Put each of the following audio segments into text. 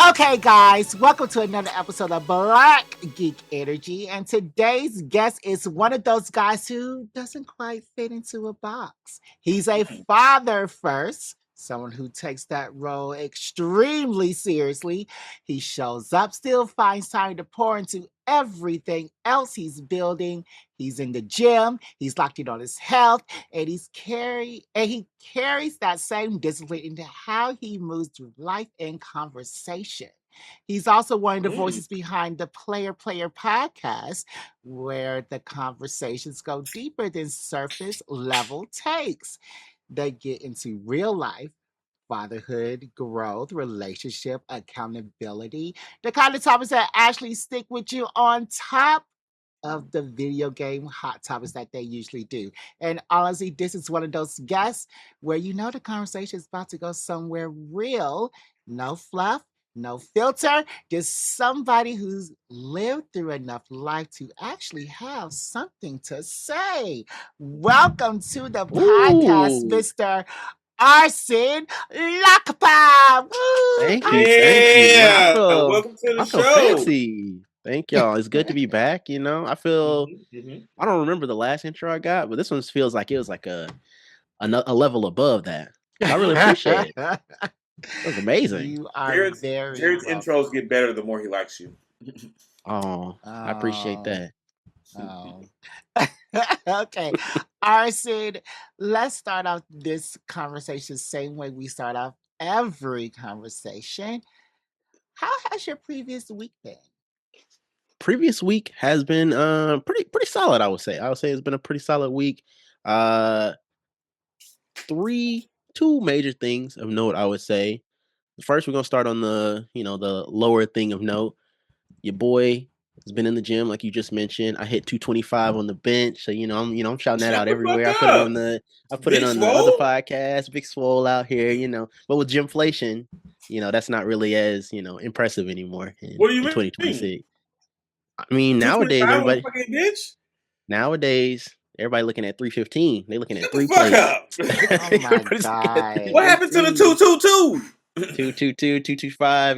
Okay, guys, welcome to another episode of Black Geek Energy. And today's guest is one of those guys who doesn't quite fit into a box. He's a father first, someone who takes that role extremely seriously. He shows up, still finds time to pour into everything else he's building. He's in the gym, he's locked in on his health, and he carries that same discipline into how he moves through life and conversation. He's also one of the voices behind the Player podcast, where the conversations go deeper than surface level takes. They get into real life, fatherhood, growth, relationship, accountability, the kind of topics that actually stick with you on top of the video game hot topics that they usually do. And honestly, this is one of those guests where you know the conversation is about to go somewhere real. No fluff, no filter, just somebody who's lived through enough life to actually have something to say. Welcome to the podcast, Ooh, Mr. Arsene Lakpa. Woo! thank you, thank you, man. Yeah, welcome to the I feel show. fancy. Thank y'all. It's good to be back. I don't remember the last intro I got, but this one feels like it was like a level above that. I really appreciate it. It was amazing. You are Jared's, very Jared's welcome. intros get better the more he likes you. Oh, I appreciate that. Oh. Okay. Arsene, let's start off this conversation same way we start off every conversation. How has your previous week been? Previous week has been pretty solid, I would say. I would say it's been a pretty solid week. Uh two major things of note, I would say. First, we're gonna start on the lower thing of note. Your boy has been in the gym, like you just mentioned. I hit 225 on the bench, so I'm shouting that Shut out the fuck everywhere. up. I put it Big on the other Swole? podcast, Big Swole out here, But with gymflation, that's not really as impressive anymore What do you in mean? 2026. I mean, 225 on the fucking bench? nowadays everybody looking at 315. They looking at Shut the three fuck plates. up. Oh my What God. happened to the 222? 225,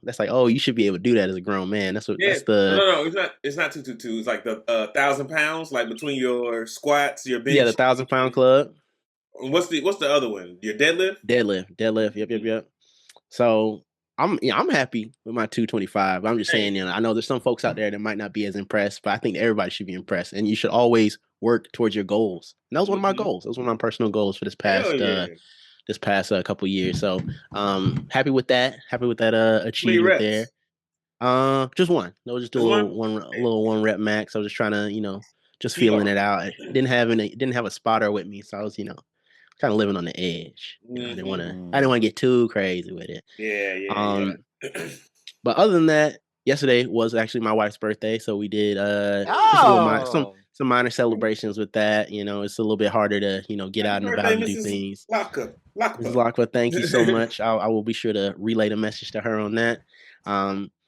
that's like, oh, you should be able to do that as a grown man. Yeah, no. It's not 222. It's like the 1,000 pounds, like between your squats, your yeah, the bench. 1,000 pound club. What's the other one? Your deadlift? Deadlift. Yep. So I'm happy with my 225. I'm just saying, I know there's some folks out there that might not be as impressed, but I think everybody should be impressed, and you should always work towards your goals. And that was one of my goals. That was one of my personal goals for Hell yeah. this past couple years. So happy with that. Happy with that How many achievement there. reps? Just one. That was just Just one? a little one rep max. I was just trying to, just You feeling are. it out. I didn't have a spotter with me, so I was, kind of living on the edge. I didn't want to get too crazy with it. Yeah. But other than that, yesterday was actually my wife's birthday, so we did just Oh. some minor celebrations with that. It's a little bit harder to get Happy out and birthday, about and do Mrs. things. Lakpa. Mrs. Lakpa, thank you so much. I will be sure to relay the message to her on that.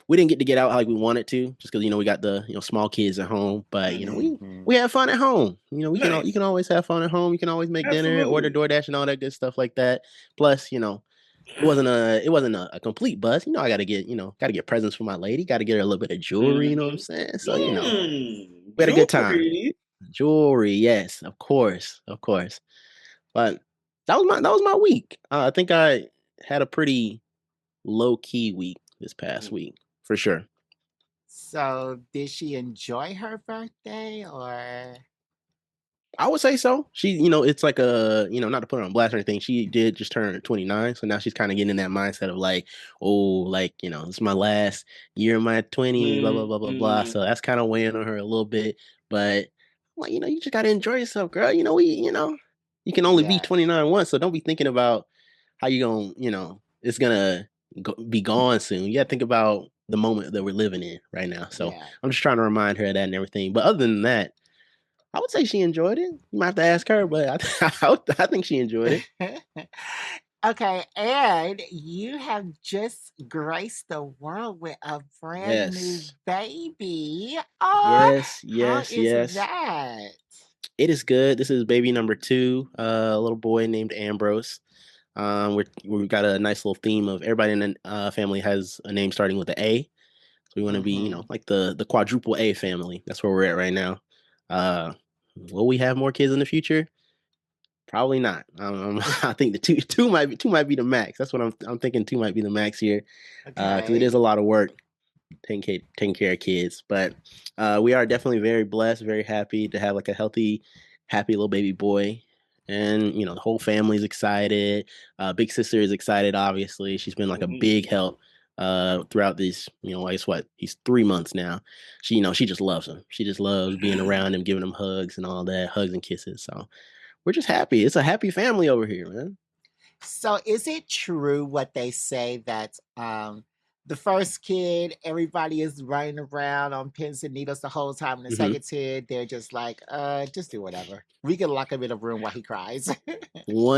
We didn't get to get out like we wanted to, just because we got the small kids at home. But we had fun at home. Nice. You can always have fun at home. You can always make dinner, order Absolutely. DoorDash, and all that good stuff like that. Plus, it wasn't a complete buzz. I gotta get presents for my lady. Got to get her a little bit of jewelry. You know what I'm saying? So we had a good time. Jewelry. Jewelry, yes, of course. But that was my week. I think I had a pretty low key week this past week for sure. So did she enjoy her birthday or? I would say so. She, it's like not to put her on blast or anything. She did just turn 29, so now she's kind of getting in that mindset of like, oh, like it's my last year of my 20s, blah blah blah blah blah. So that's kind of weighing on her a little bit. But like, you just gotta enjoy yourself, girl. You can only be Yeah. 29 once, so don't be thinking about how you gonna, it's gonna be gone soon. You gotta think about the moment that we're living in right now. So Yeah. I'm just trying to remind her of that and everything. But other than that, I would say she enjoyed it. You might have to ask her, but I think she enjoyed it. Okay, and you have just graced the world with a brand new Yes. baby. Oh, how is Yes. that? It is good. This is baby number 2, a little boy named Ambrose. We've got a nice little theme of everybody in the family has a name starting with an A. So we want to be, like the quadruple A family. That's where we're at right now. Uh, will we have more kids in the future? Probably not. I think the two might be the max. That's what I'm thinking. Two might be the max here, because it is a lot of work taking care of kids. But we are definitely very blessed, very happy to have like a healthy, happy little baby boy. And the whole family's excited. Big sister is excited. Obviously, she's been like a big help throughout these. I guess what he's 3 months now. She just loves him. She just loves being around him, giving him hugs and all that, hugs and kisses. So we're just happy. It's a happy family over here, man. So is it true what they say that the first kid, everybody is running around on pins and needles the whole time, and the second kid, they're just like, just do whatever. We can lock him in a room while he cries. I don't know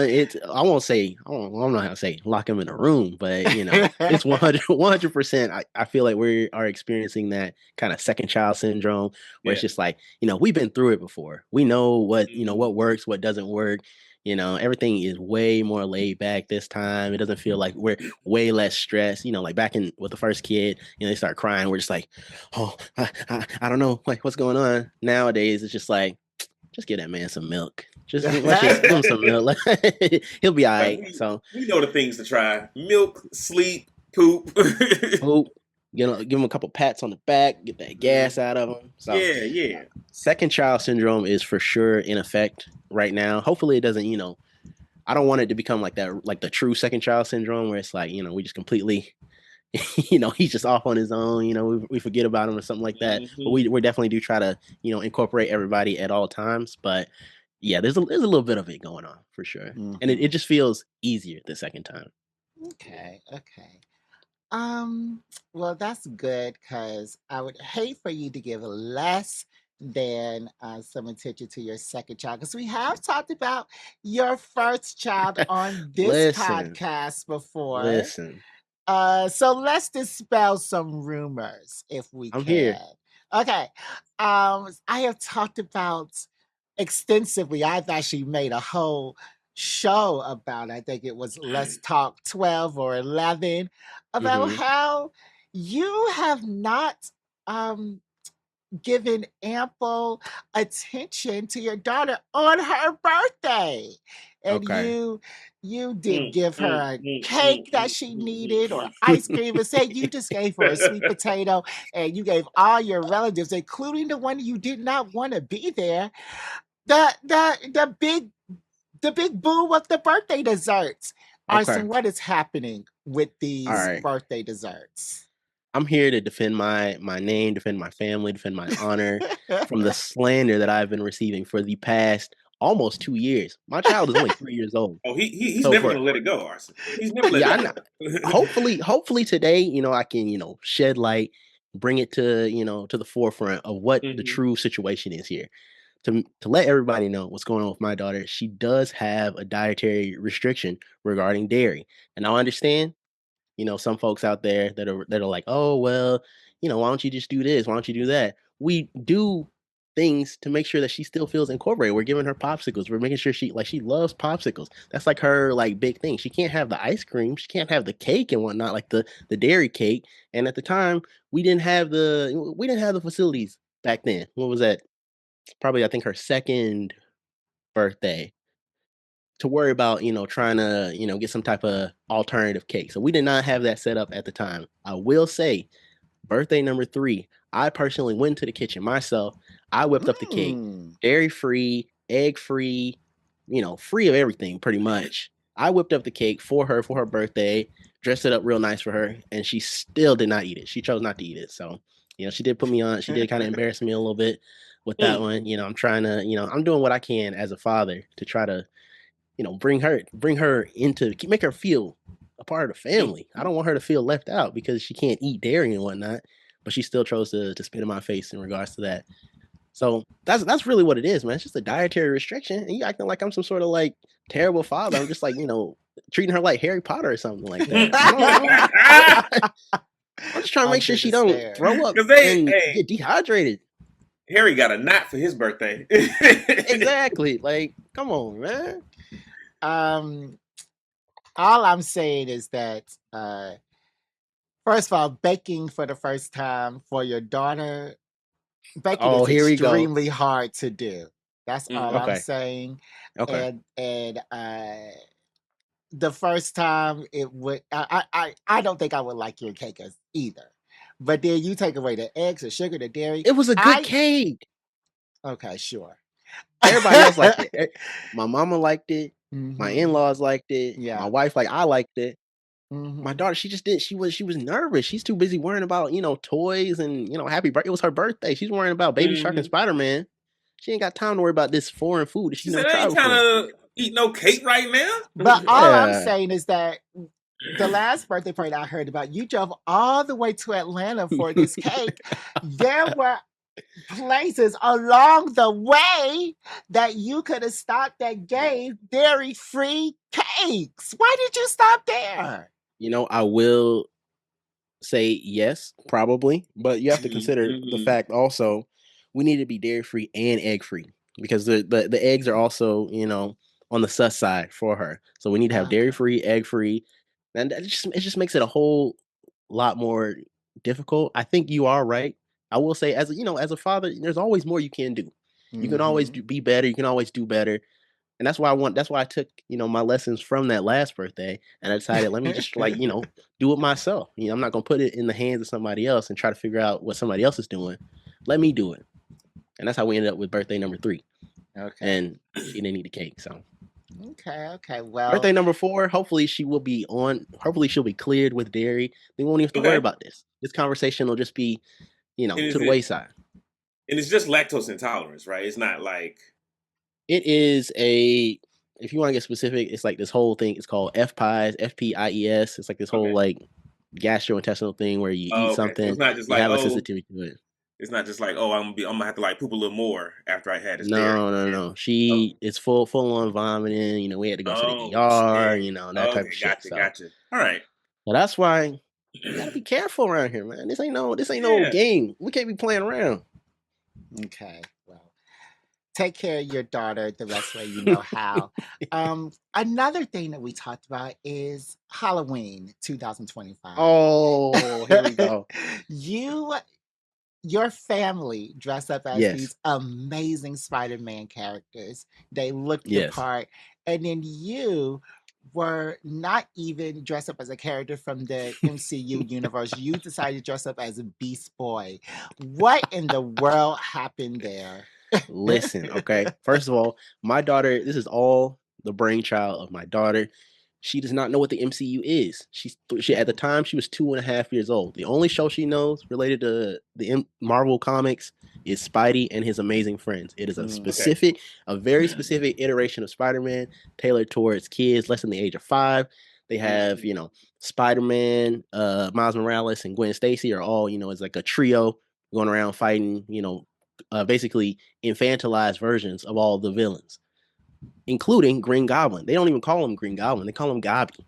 how to say lock him in a room, but it's 100%. I feel like we are experiencing that kind of second child syndrome where it's just like, we've been through it before. We know what works, what doesn't work. Everything is way more laid back this time. It doesn't feel like we're way less stressed. Like back in with the first kid, they start crying. We're just like, oh, I don't know, like what's going on. Nowadays, it's just like, just give that man some milk. Let's just give him some milk. He'll be all right. So we know the things to try: milk, sleep, poop. Poop. Give him a couple pats on the back, get that gas out of him. So yeah. Second child syndrome is for sure in effect right now. Hopefully it doesn't, I don't want it to become like that, like the true second child syndrome where it's like, we just completely, he's just off on his own, we forget about him or something like that. But we definitely do try to, incorporate everybody at all times. But yeah, there's a little bit of it going on for sure. And it just feels easier the second time. Okay. Well, that's good because I would hate for you to give less than some attention to your second child because we have talked about your first child on this podcast before. Listen. So let's dispel some rumors if we can. Here. Okay. I have talked about extensively. I've actually made a whole show about, I think it was Let's Talk 12 or 11, about how you have not given ample attention to your daughter on her birthday. And you did give her a cake that she needed or ice cream. And say you just gave her a sweet potato, and you gave all your relatives, including the one you did not want to be there, the big boo of the birthday desserts. Arsene, what is happening with these birthday desserts? I'm here to defend my name, defend my family, defend my honor from the slander that I've been receiving for the past almost 2 years. My child is only 3 years old. Oh, he's never gonna let it go, Arsene. He's never let it go. Hopefully today, I can, shed light, bring it to, to the forefront of what the true situation is here. To let everybody know what's going on with my daughter. She does have a dietary restriction regarding dairy. And I understand, some folks out there that are like, oh, well, why don't you just do this? Why don't you do that? We do things to make sure that she still feels incorporated. We're giving her popsicles. We're making sure she loves popsicles. That's like her big thing. She can't have the ice cream. She can't have the cake and whatnot, like the dairy cake. And at the time, we didn't have the facilities back then. What was that? Probably I think her second birthday to worry about, trying to, get some type of alternative cake. So we did not have that set up at the time. I will say, birthday number 3, I personally went to the kitchen myself. I whipped up the cake, dairy free, egg free, free of everything pretty much. I whipped up the cake for her birthday, dressed it up real nice for her, and she still did not eat it. She chose not to eat it. So, she did put me on. She did kind of embarrass me a little bit with that one. I'm trying to, I'm doing what I can as a father to try to, bring her into, make her feel a part of the family. I don't want her to feel left out because she can't eat dairy and whatnot, but she still chose to spit in my face in regards to that. So that's really what it is, man. It's just a dietary restriction, and you acting like I'm some sort of terrible father. I'm just treating her like Harry Potter or something like that. I'm just trying to make sure she don't throw up and get dehydrated. Harry got a knot for his birthday. Exactly. Come on, man. All I'm saying is that, first of all, baking for the first time for your daughter, baking Oh, is here we go. extremely hard to do. That's all I'm Okay. saying. Okay. And the first time it would, I don't think I would like your cake either. But then you take away the eggs, the sugar, the dairy. It was a good cake. Okay, sure. Everybody else liked it. My mama liked it. My Mhm. in-laws liked it. Yeah. My wife, I liked it. My Mhm. daughter, she just didn't. She was nervous. She's too busy worrying about toys and happy birthday. It was her birthday. She's worrying about Baby Shark and Mhm. Spider-Man. She ain't got time to worry about this foreign food that She she's never said, "I tried ain't trying before. to eat no cake right now." But all I'm Yeah, saying is that the last birthday party I heard about, you drove all the way to Atlanta for this cake. There were places along the way that you could have stopped that gave dairy-free cakes. Why did you stop there? I will say yes, probably, but you have to consider the Mhm. fact also we need to be dairy free and egg free because the eggs are also on the sus side for her. So we need to have dairy Okay. free, egg free, and it just makes it a whole lot more difficult. I think you are right. I will say as a father, there's always more you can do. You can always Mm-hmm. be better. You can always do better. And that's why I took, my lessons from that last birthday and I decided let me just do it myself. I'm not gonna put it in the hands of somebody else and try to figure out what somebody else is doing. Let me do it. And that's how we ended up with birthday number 3. Okay. And she didn't eat the cake. So Okay. Well, birthday number 4, hopefully hopefully she'll be cleared with dairy. They won't even have to worry Okay. about this. This conversation will just be, And to is the it? wayside. And it's just lactose intolerance, right? It's not like. It is if you want to get specific, it's like this whole thing. It's called FPIES, FPIES. It's like this whole Okay. like gastrointestinal thing where you eat Oh, okay. So something, it's not just you like, have a oh, sensitivity to it. it's not just like, oh, I'm gonna have to like poop a little more after I had this dairy. No, no, no. Oh, It's full on vomiting. We had to go to the oh ER. shit. That type of Okay, shit. gotcha, So, gotcha. All right. that's why we gotta be careful around here, man. This ain't no Yeah. game. We can't be playing around. okay. Well, take care of your daughter the best way you know how. Another thing that we talked about is Halloween 2025. Oh, here we go. you your family dressed up as Yes, these amazing Spider-Man characters. They looked the yes. part. And then you were not even dressed up as a character from the MCU universe. You decided to dress up as a Beast Boy. What in the world happened there? Listen, okay. First of all, my daughter, this is all the brainchild of my daughter. She does not know what the MCU is. She at the time she was 2.5 years old. The only show she knows related to the Marvel comics is Spidey and his amazing friends. It is Mm. Okay. a very specific iteration of Spider-Man tailored towards kids less than the age of 5. They have, Spider-Man, Miles Morales, and Gwen Stacy are all, as like a trio going around fighting, basically infantilized versions of all the villains, including Green Goblin. They don't even call him Green Goblin; they call him Gobby.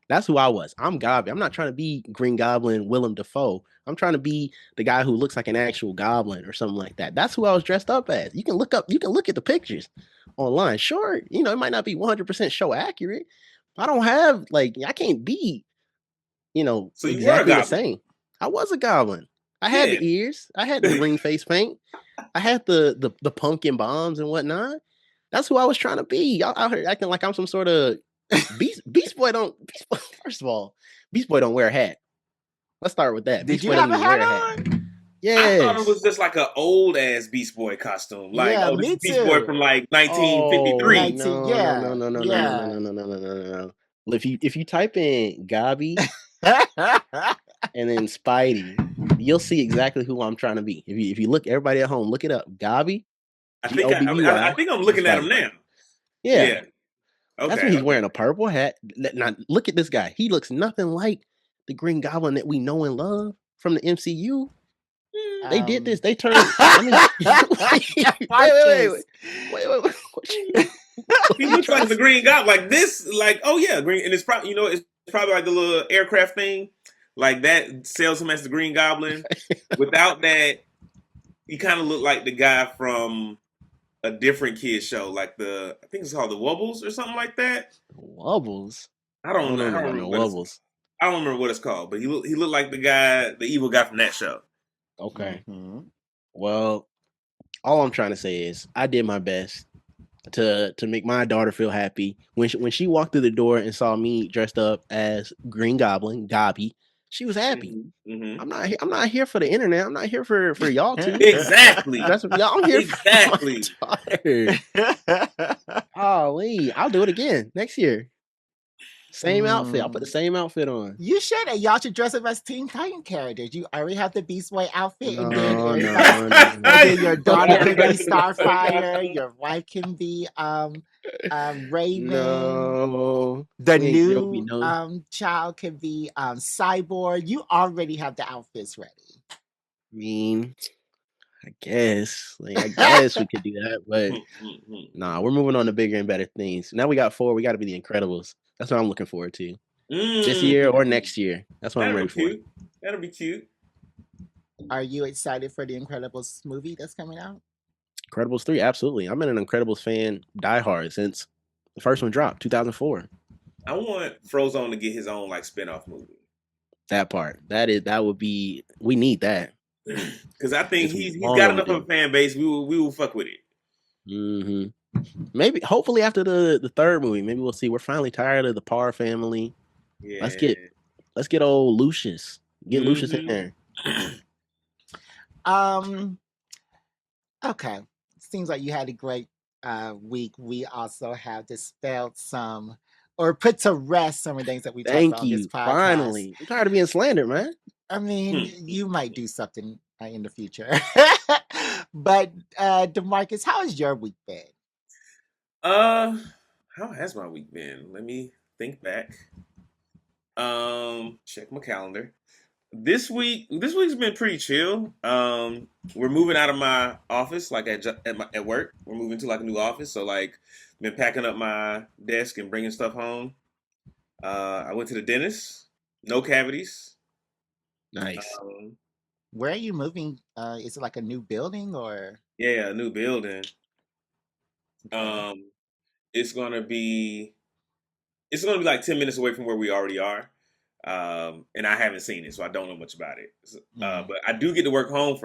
That's who I was. I'm Gobby. I'm not trying to be Green Goblin, Willem Dafoe. I'm trying to be the guy who looks like an actual goblin or something like that. That's who I was dressed up as. You can look at the pictures online. Sure, it might not be 100% show accurate. I don't have I can't be, So you were a exactly the goblin. same. I was a goblin. I had Yeah. the ears. I had the green face paint. I had the pumpkin bombs and whatnot. That's who I was trying to be. Y'all out here acting like I'm some sort of Beast Boy. First of all, Beast Boy don't wear a hat. Let's start with that. Did Beast you Boy don't have a even hat wear a hat. on? I thought it was Yes. just like an old ass Beast Boy costume. Like, Yeah, oh, this me is Beast Boy too. from like Oh 1953. 19, no no no yeah, no no no no no yeah. no no no no no no. If you type in Gobby and then Spidey, you'll see exactly who I'm trying to be. If you look, everybody at home, look it up. Gobby, I think I Gobui, think I'm and looking at him Spidey. now. Yeah. Yeah. That's Okay. when he's Okay. wearing a purple hat. Now look at this guy. He looks nothing like the Green Goblin that we know and love from the MCU. They did this. um, They turned. I mean, Marcus. wait. He What you looks trying like to the say? Green Goblin. Like this. Like, oh yeah, green. And it's probably it's probably like the little aircraft thing. Like that sells him as the Green Goblin. Without that, he kind of looked like the guy from a different kid show, like I think it's called the Wubbles or something like that. Wobbles. I don't know. I don't remember what it's called, but he looked like the evil guy from that show. Okay. Mm-hmm. Well, all I'm trying to say is I did my best to make my daughter feel happy when she walked through the door and saw me dressed up as Green Goblin, Gobby. She was happy. Mm-hmm. I'm not here for the internet. I'm not here for y'all two. Exactly. Y'all here exactly. For my daughter. Golly, I'll do it again next year. Same outfit. I'll put the same outfit on. You should. And y'all should dress up as Teen Titan characters. You already have the Beast Boy outfit, No, and then no. and then your daughter can be Starfire. Your wife can be Raven. No, the new child can be Cyborg. You already have the outfits ready. I mean, I guess we could do that, but nah, we're moving on to bigger and better things. Now we got 4. We got to be the Incredibles. That's what I'm looking forward to. This year or next year. That's what I'm ready for. That'll be cute. Are you excited for the Incredibles movie that's coming out? Incredibles 3, absolutely. I've been an Incredibles fan diehard since the first one dropped, 2004. I want Frozone to get his own spinoff movie. That part. That would be. We need that. Because I think he's got enough of a fan base. We will fuck with it. Mm-hmm. Maybe, hopefully, after the third movie, maybe we'll see. We're finally tired of the Parr family. Yeah. Let's get old Lucius. Get Lucius in there. Okay. Seems like you had a great week. We also have dispelled some or put to rest some of the things that we talked about on this podcast. Finally. I'm tired of being slandered, man. I mean, you might do something in the future. But DeMarcus, how has your week been? How has my week been? Let me think back. Check my calendar. This week's been pretty chill. We're moving out of my office, at work. We're moving to a new office, so been packing up my desk and bringing stuff home. I went to the dentist. No cavities. Nice. Where are you moving? Is it a new building or? Yeah, a new building. It's gonna be 10 minutes away from where we already are. And I haven't seen it, so I don't know much about it. But I do get to work from home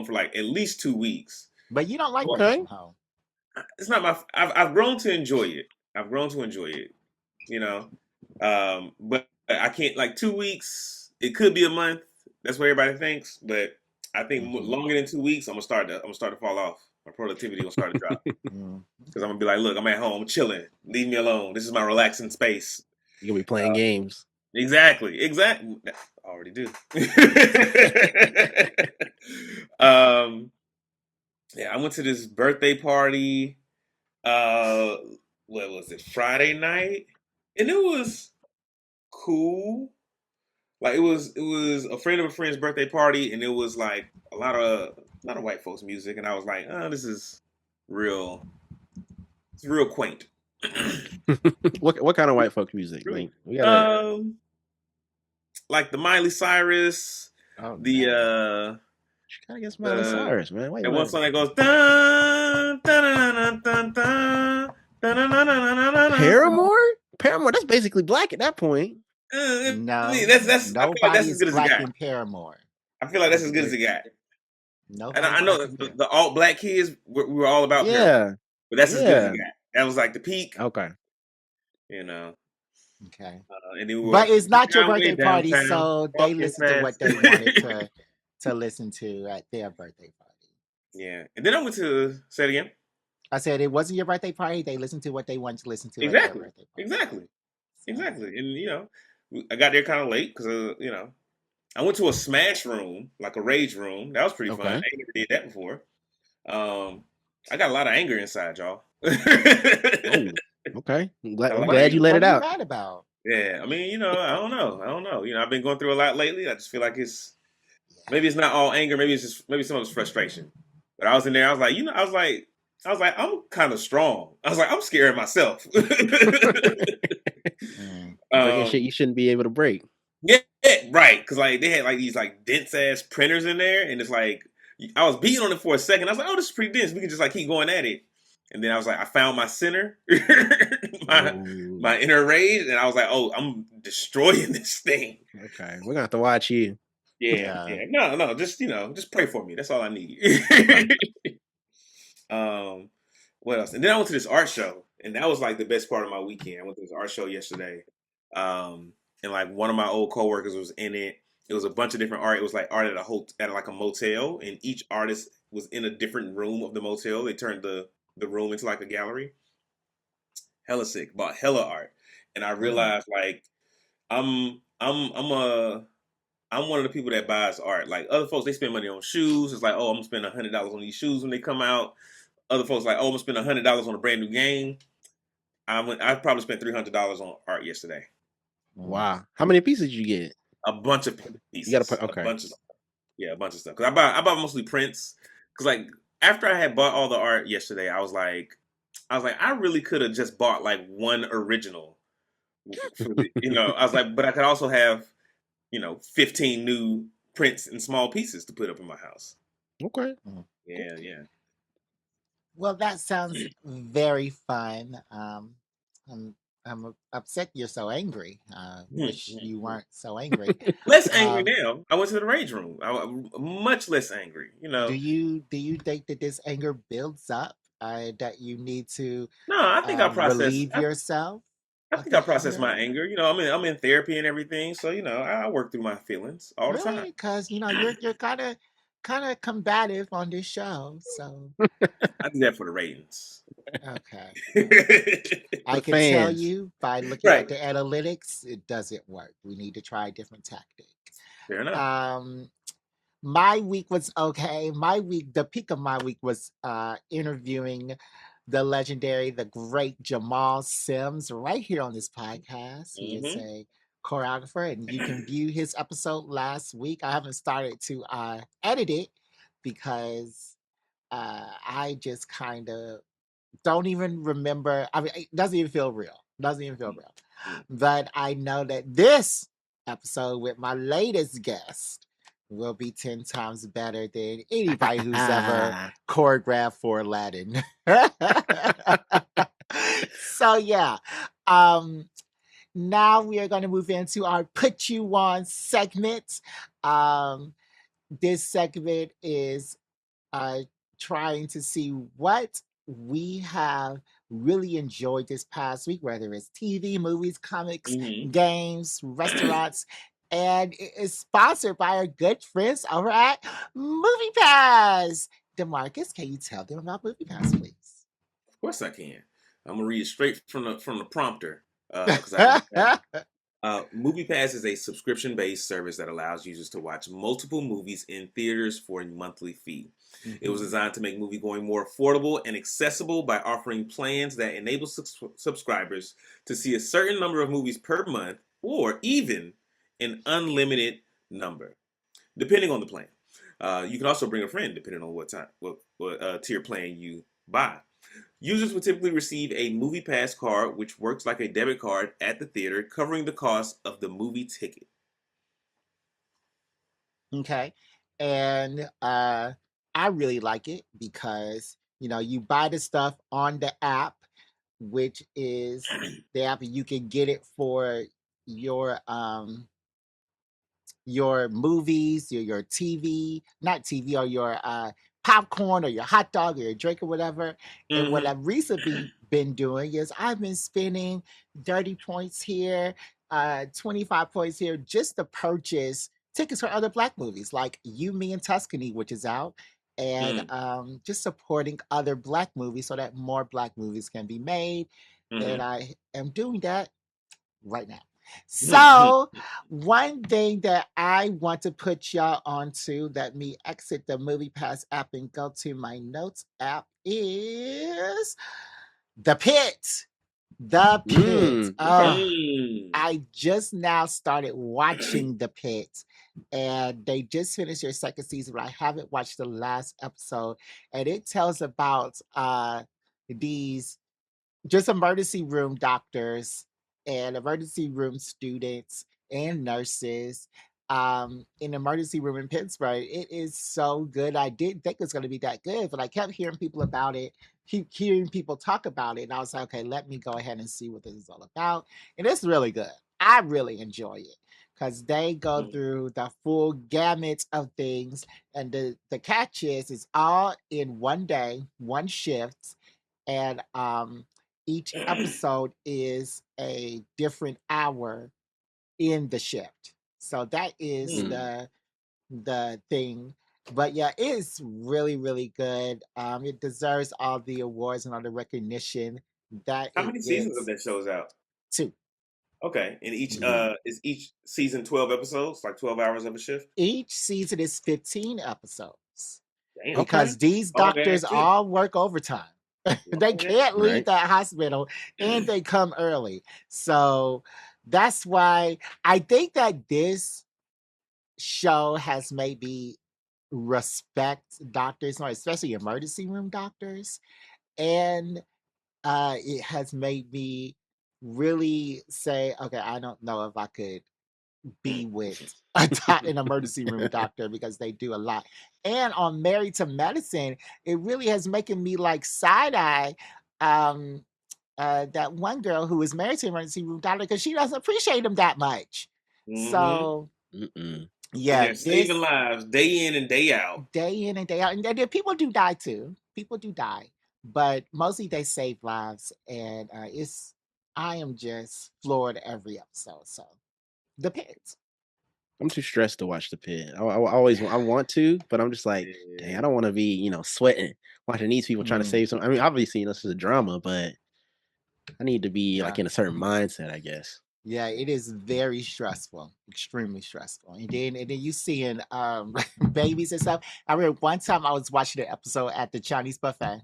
for at least 2 weeks. But you don't like working from home. It's not my. I've grown to enjoy it. But I can't 2 weeks. It could be a month. That's what everybody thinks. But I think longer than 2 weeks, I'm gonna start to fall off. My productivity will start to drop because I'm gonna be look, I'm at home, I'm chilling. Leave me alone. This is my relaxing space. You're gonna be playing games. Exactly. I already do. I went to this birthday party. What was it? Friday night, and it was cool. It was a friend of a friend's birthday party, and it was a lot of white folks music, and I was like, oh, this is real. It's real quaint. What kind of white folk music? We gotta... the Miley Cyrus, you gotta get some Miley Cyrus, man. Wait, one song that goes dun, dun, dun, dun, dun, Paramore. That's basically black at that point. No, that's nobody as good as it got. Paramore. I feel like that's as good as it got. No, and I know the alt black kids we were all about Paramore, but that's as good as it got. That was the peak. Okay. Okay. But it's not your birthday party, so they listen to what they wanted to listen to at their birthday party. Yeah. And then I went to say it again. I said it wasn't your birthday party. They listened to what they wanted to listen to exactly. at their birthday party. Exactly. And I got there kind of late because I went to a smash room, a rage room. That was pretty fun. I ain't never did that before. I got a lot of anger inside, y'all. Okay. I'm glad you let it out. What are you mad about? Yeah, I mean, I don't know. I've been going through a lot lately. I just feel like maybe it's not all anger. Maybe some of it's frustration. But I was in there. I was like, I'm kind of strong. I was like, I'm scared of myself. Shit you shouldn't be able to break. Yeah, right. Because they had these dense ass printers in there, and it's I was beating on it for a second. I was like, oh, this is pretty dense. We can just keep going at it. And then I was like, I found my center, my Ooh, inner rage, and I was like, oh, I'm destroying this thing. okay, we're gonna have to watch you. Yeah, Yeah. yeah. No, just just pray for me. That's all I need. Okay. um, what else? And then I went to this art show, and that was like the best part of my weekend. I went to this art show yesterday, and like one of my old coworkers was in it. It was a bunch of different art. It was like art at at like a motel, and each artist was in a different room of the motel. They turned the room into like a gallery. Hella sick. Bought hella art, and I realized like I'm I'm one of the people that buys art. Like other folks, they spend money on shoes. It's like, oh, I'm gonna spend $100 on these shoes when they come out. Other folks like, oh, I'm gonna spend $100 on a brand new game. I probably spent $300 on art yesterday. Wow, how many pieces did you get? A bunch of You gotta pieces, put okay. a bunch of stuff. Cause I bought mostly prints. Cause like after I had bought all the art yesterday, I really could have just bought like one original. I was like, but I could also have 15 new prints and small pieces to put up in my house. Okay. Yeah, yeah. Well, that sounds very fun. I'm upset you're so angry. Wish you weren't so angry. Less angry Um, now. I went to the rage room. I'm much less angry. do you think that this anger builds up? That you need to No, I think I process. relieve yourself I of think I the process my anger? anger. I'm in therapy and everything, so I work through my feelings all the time. Really? Because you're kind of combative on this show. So I do that for the ratings. okay. I The can tell fans. you by looking at Right. the analytics, it doesn't work. We need to try a different tactic. Fair enough. Um, my week was okay. The peak of my week was interviewing the legendary, the great Jamal Sims right here on this podcast. He is Hmm. a choreographer, and you can view his episode last week. I haven't started to edit it because I just kind of don't even remember. I mean, it doesn't even feel real. Doesn't even feel real. But I know that this episode with my latest guest will be 10 times better than anybody who's ever choreographed for Aladdin. So yeah. Um Now we are going to move into our put you on segment. Um this segment is uh, trying to see what we have really enjoyed this past week, whether it's TV, movies, comics, Hmm. games, restaurants. And it is sponsored by our good friends over at Movie Pass. Demarcus, can you tell them about Movie Pass, please? Of course I can. I'm gonna read it straight from the prompter because I have it down. MoviePass is a subscription-based service that allows users to watch multiple movies in theaters for a monthly fee. It was designed to make movie going more affordable and accessible by offering plans that enable subscribers to see a certain number of movies per month or even an unlimited number, depending on the plan. You can also bring a friend depending on what tier plan you buy. Users will typically receive a movie pass card, which works like a debit card at the theater, covering the cost of the movie ticket. Okay. And I really like it because, you buy the stuff on the app, which is the app you can get it for your movies, your TV, not TV, or your popcorn or your hot dog or your drink or whatever. And what Hmm. I've recently been doing is I've been spending 30 points here, 25 points here just to purchase tickets for other Black movies like You, Me, and Tuscany, which is out. And Mm. just supporting other Black movies so that more Black movies can be made. And Hmm. I am doing that right now. Hmm. So, one thing that I want to put y'all onto, let me exit the Movie Pass app and go to my notes app, is The Pit. The Pit. Okay. Oh, I just now started watching The Pit, and they just finished their second season, but I haven't watched the last episode. And it tells about these just emergency room doctors and emergency room students and nurses in emergency room in Pittsburgh. It is so good. I didn't think it was going to be that good, but I kept hearing people about it, keep hearing people talk about it, and I was like, okay, let me go ahead and see what this is all about. And it's really good. I really enjoy it because they go through the full gamut of things, and the catch is it's all in one day, one shift, and each episode is a different hour in the shift. So that is the thing. But yeah, it's really, really good. It deserves all the awards and all the recognition that How it many seasons of gets. that show's out? 2. Okay, and each Mhm. is each season 12 episodes, like 12 hours of a shift. Each season is 15 episodes Damn, Okay. because these long ass doctors shit. all work overtime. They Long ass can't leave Right. that hospital and they come early. So that's why I think that this show has made me respect doctors, especially emergency room doctors, and it has made me really say, okay, I don't know if I could be with an emergency room doctor because they do a lot. And on Married to Medicine, it really has making me like side eye. Um, that one girl who is married to an emergency room doctor because she doesn't appreciate him that much. Mm-hmm. So Mm-mm. And yeah, they're saving this lives day in and day out. day in and day out, and then people do die too. People do die, but mostly they save lives, and it's. I am just floored every episode. So depends. I'm too stressed to watch the pit. I always I want to, but I'm just like, dang, I Yeah. don't want to be sweating watching these people trying to Mm, save some. I mean, obviously this is a drama, but I need to be yeah, like in a certain mindset, I guess. yeah. It is very stressful, extremely stressful. And then you seeing babies and stuff. I remember one time I was watching an episode at the Chinese buffet.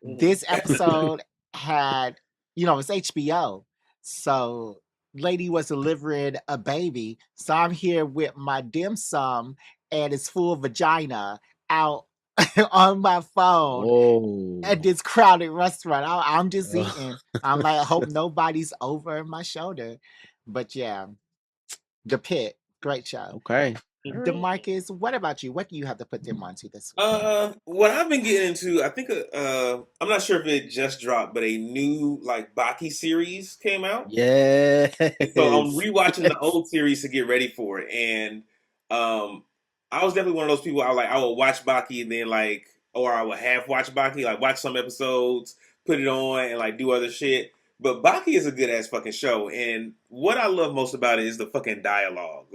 This episode had, it's HBO. So lady was delivering a baby. So I'm here with my dim sum and it's full vagina out on my phone Whoa. at this crowded restaurant. I'm just Oh. eating. I'm like, I hope nobody's over my shoulder. But yeah, The Pit, great show. Okay. All right. DeMarcus, what about you? What do you have to put them onto this week? What I've been getting into, I think, I'm not sure if it just dropped, but a new like Baki series came out. Yes. And so I'm rewatching the Yes. old series to get ready for it. And um, I was definitely one of those people. I would watch Baki and then or I would half watch Baki, like watch some episodes, put it on, and like do other shit. But Baki is a good ass fucking show, and what I love most about it is the fucking dialogue.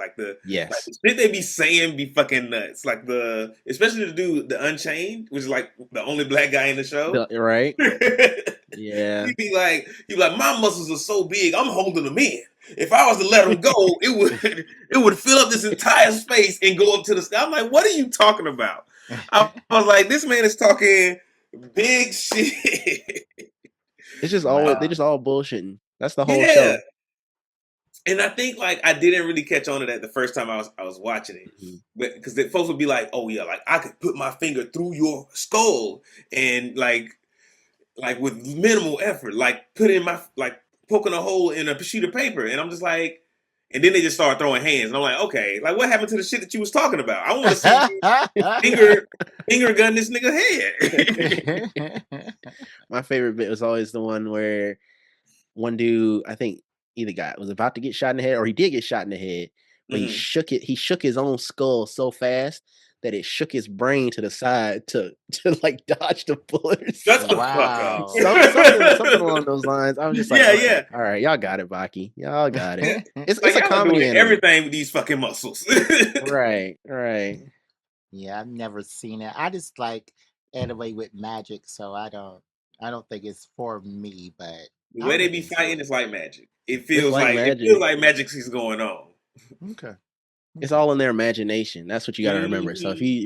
Yes. The shit they be saying be fucking nuts. Especially the dude, the Unchained, which is like the only black guy in the show. Right. Yeah. he be like, my muscles are so big, I'm holding them in. If I was to let them go, it would fill up this entire space and go up to the sky. I'm like, what are you talking about? I was like, this man is talking big shit. It's just always they Wow. just all bullshitting. That's the whole Yeah. show. And I think like I didn't really catch on to that the first time I was watching it, Mhm. but because the folks would be like, "Oh yeah, like I could put my finger through your skull and like with minimal effort, like put in my like poking a hole in a sheet of paper," and I'm just like, and then they just start throwing hands, and I'm like, okay, like what happened to the shit that you was talking about? I want to see you finger gun this nigga head. My favorite bit was always the one where one dude, I think either guy was about to get shot in the head or he did get shot in the head, but Mhm. he shook his own skull so fast that it shook his brain to the side to like dodge the bullet or Shut the something. fuck up. Wow. Something along those lines. I was just like, Yeah, okay, yeah. all right, y'all got it, Baki. Y'all got it. It's Like a y'all are comedy doing anime. everything with these fucking muscles. Right, right. Yeah, I've never seen it. I just like anime with magic, so I don't think it's for me, but The I way they would be enjoy fighting it. is like magic. It It's feels like like it feels magic. like magic is going on. Okay. It's Okay. all in their imagination. That's what you got to remember. So if Mhm.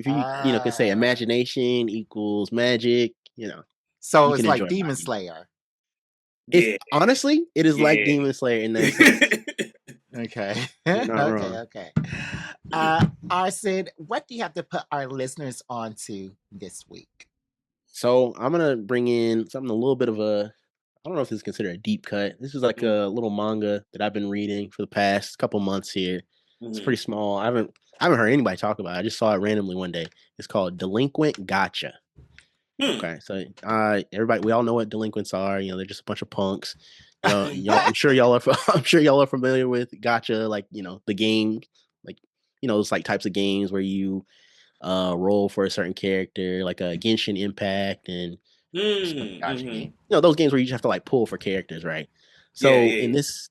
you can say Ah. imagination equals magic, So you it's can enjoy like Demon Baki. Slayer. It's Yeah, honestly, it is like yeah. Demon Slayer in that sense. Okay. You're not Okay, wrong. okay. Arsene, what do you have to put our listeners on to this week? So I'm gonna bring in something a little bit of a. I don't know if this is considered a deep cut. This is like Mm, a little manga that I've been reading for the past couple months here. It's pretty small. I haven't heard anybody talk about it. I just saw it randomly one day. It's called Delinquent Gotcha. Okay, so everybody, we all know what delinquents are. You know, they're just a bunch of punks. Y'all. I'm sure y'all are. I'm sure y'all are familiar with Gotcha, like the game, like those like types of games where you roll for a certain character, like a Genshin Impact and some other gotcha game. Those games where you just have to like pull for characters, right? So in this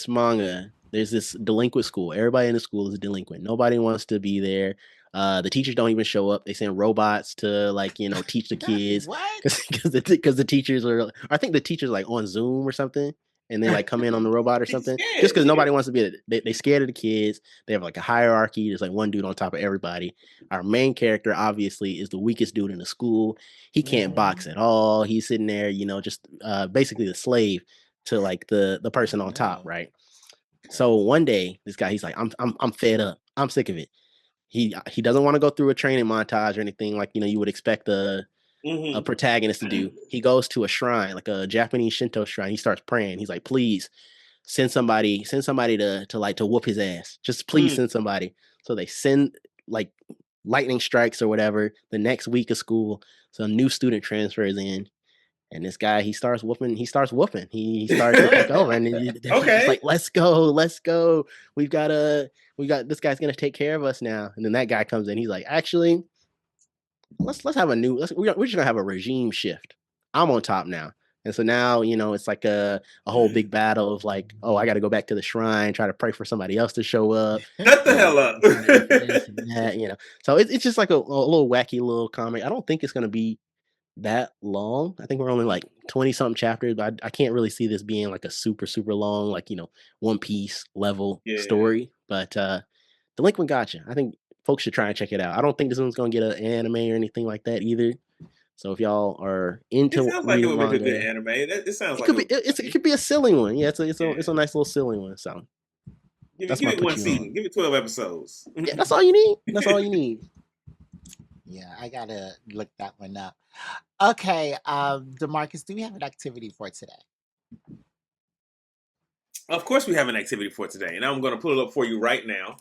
manga, there's this delinquent school. Everybody in the school is a delinquent. Nobody wants to be there. The teachers don't even show up. They send robots to like teach the kids because the teachers are. I think the teachers like on Zoom or something, and they like come in on the robot or something. Just because nobody wants to be. They scared of the kids. They have like a hierarchy. There's like one dude on top of everybody. Our main character obviously is the weakest dude in the school. He can't box at all. He's sitting there, just basically the slave to like the person on top, right? So one day, this guy, he's like, I'm fed up. I'm sick of it. He doesn't want to go through a training montage or anything like you would expect a protagonist to do. He goes to a shrine, like a Japanese Shinto shrine. He starts praying. He's like, please send somebody to whoop his ass. Just please send somebody. So they send like lightning strikes or whatever the next week of school. So a new student transfers in. And this guy, he starts whooping. He starts to take over, and he's like, "Let's go. We got this guy's gonna take care of us now." And then that guy comes in. He's like, "Actually, let's have a new. We're just gonna have a regime shift. I'm on top now." And so now, it's like a whole big battle of like, oh, I got to go back to the shrine, try to pray for somebody else to show up. Shut the hell up. That, So it's just like a little wacky little comic. I don't think it's gonna be that long. I think we're only like 20 something chapters, but I can't really see this being like a super long, like One Piece level story. But Delinquent Gotcha, I think folks should try and check it out. I don't think this one's gonna get an anime or anything like that either. So if y'all are into it sounds like it would manga, make a good anime. It sounds like it could be a silly one. Yeah, it's a nice little silly one. So give it one season. Give it 12 episodes. Yeah, that's all you need. That's all you need. Yeah, I gotta look that one up. Okay, DeMarcus, do we have an activity for today? Of course, we have an activity for today, and I'm going to pull it up for you right now.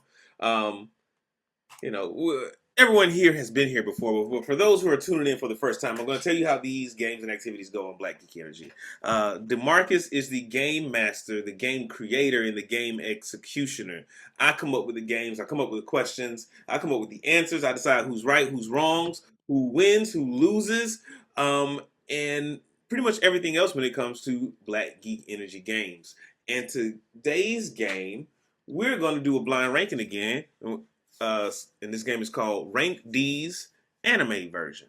Everyone here has been here before, but for those who are tuning in for the first time, I'm going to tell you how these games and activities go on Black Geek Energy. DeMarcus is the game master, the game creator, and the game executioner. I come up with the games, I come up with the questions, I come up with the answers, I decide who's right, who's wrong, who wins, who loses, and pretty much everything else when it comes to Black Geek Energy games. And today's game, we're going to do a blind ranking again. And this game is called Rank D's Anime Version.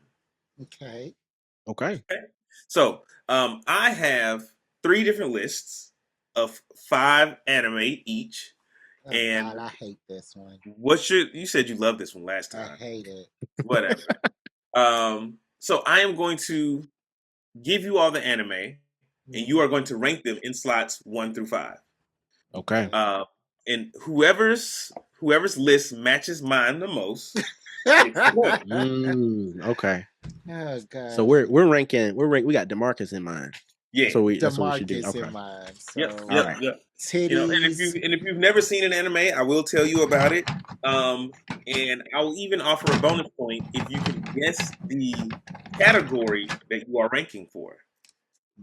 Okay. So I have 3 different lists of 5 anime each. Oh, and God, I hate this one. You said you loved this one last time. I hate it. Whatever. So I am going to give you all the anime, and you are going to rank them in slots 1 through 5. Okay. And whoever's list matches mine the most. Okay. Oh God. So we're ranking. We got DeMarcus in mind. Yeah. So that's what we should do. Okay. In mind. So, yep. Titties. And if you've never seen an anime, I will tell you about it. And I will even offer a bonus point if you can guess the category that you are ranking for.